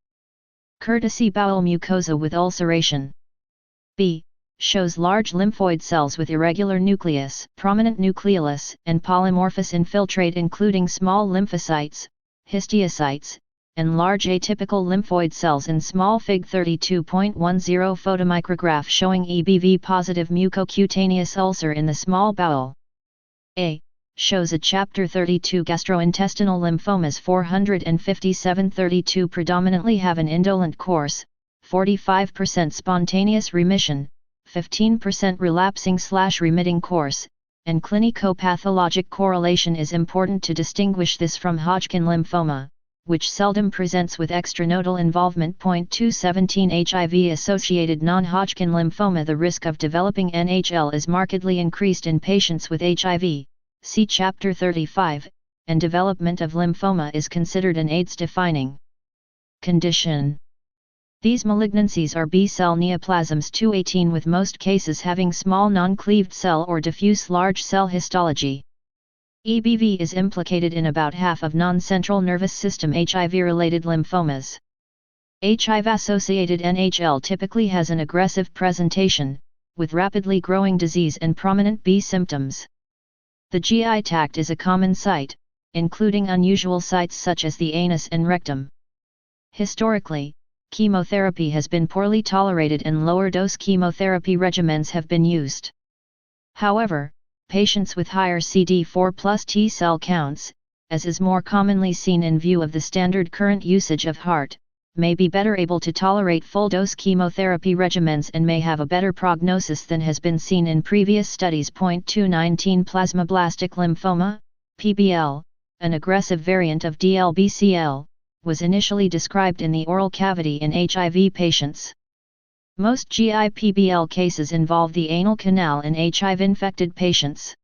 Courtesy bowel mucosa with ulceration. B. Shows large lymphoid cells with irregular nucleus, prominent nucleolus, and polymorphous infiltrate including small lymphocytes, histiocytes, and large atypical lymphoid cells in small. Fig 32.10 photomicrograph showing EBV-positive mucocutaneous ulcer in the small bowel. A. Shows a Chapter 32 gastrointestinal lymphomas. 457-32 predominantly have an indolent course, 45% spontaneous remission, 15% relapsing/remitting course, and clinico-pathologic correlation is important to distinguish this from Hodgkin lymphoma, which seldom presents with extranodal involvement. 217 HIV-associated non-Hodgkin lymphoma. The risk of developing NHL is markedly increased in patients with HIV, see Chapter 35, and development of lymphoma is considered an AIDS-defining condition. These malignancies are B-cell neoplasms 218, with most cases having small non-cleaved cell or diffuse large cell histology. EBV is implicated in about half of non-central nervous system HIV-related lymphomas. HIV-associated NHL typically has an aggressive presentation, with rapidly growing disease and prominent B symptoms. The GI tract is a common site, including unusual sites such as the anus and rectum. Historically, chemotherapy has been poorly tolerated and lower-dose chemotherapy regimens have been used. However, patients with higher CD4+ T cell counts, as is more commonly seen in view of the standard current usage of HAART, may be better able to tolerate full-dose chemotherapy regimens and may have a better prognosis than has been seen in previous studies. 219 Plasmablastic lymphoma, PBL, an aggressive variant of DLBCL, was initially described in the oral cavity in HIV patients. Most GI PBL cases involve the anal canal in HIV-infected patients.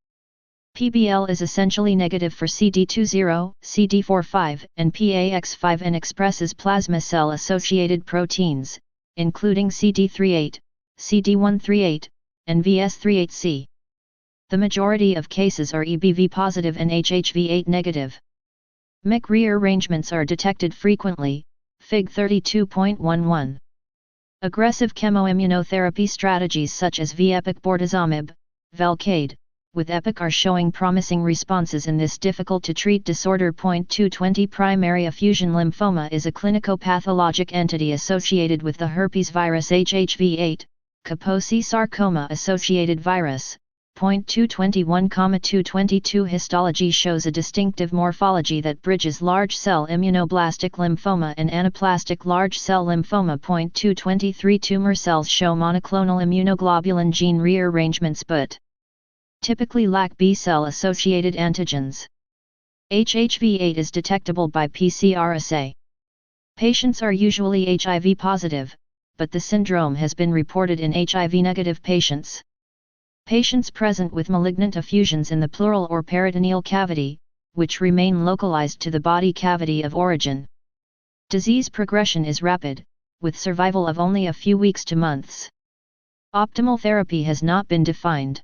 PBL is essentially negative for CD20, CD45, and PAX5 and expresses plasma cell-associated proteins, including CD38, CD138, and VS38C. The majority of cases are EBV positive and HHV8 negative. MYC rearrangements are detected frequently, Fig 32.11. Aggressive chemoimmunotherapy strategies such as VEPIC bortezomib, Velcade, with EPIC are showing promising responses in this difficult-to-treat disorder. 220 Primary effusion lymphoma is a clinicopathologic entity associated with the herpes virus HHV8, Kaposi sarcoma-associated virus. 221,222 Histology shows a distinctive morphology that bridges large cell immunoblastic lymphoma and anaplastic large cell lymphoma. 223 Tumor cells show monoclonal immunoglobulin gene rearrangements but typically lack B-cell associated antigens. HHV8 is detectable by PCR assay. Patients are usually HIV positive, but the syndrome has been reported in HIV-negative patients. Patients present with malignant effusions in the pleural or peritoneal cavity, which remain localized to the body cavity of origin. Disease progression is rapid, with survival of only a few weeks to months. Optimal therapy has not been defined.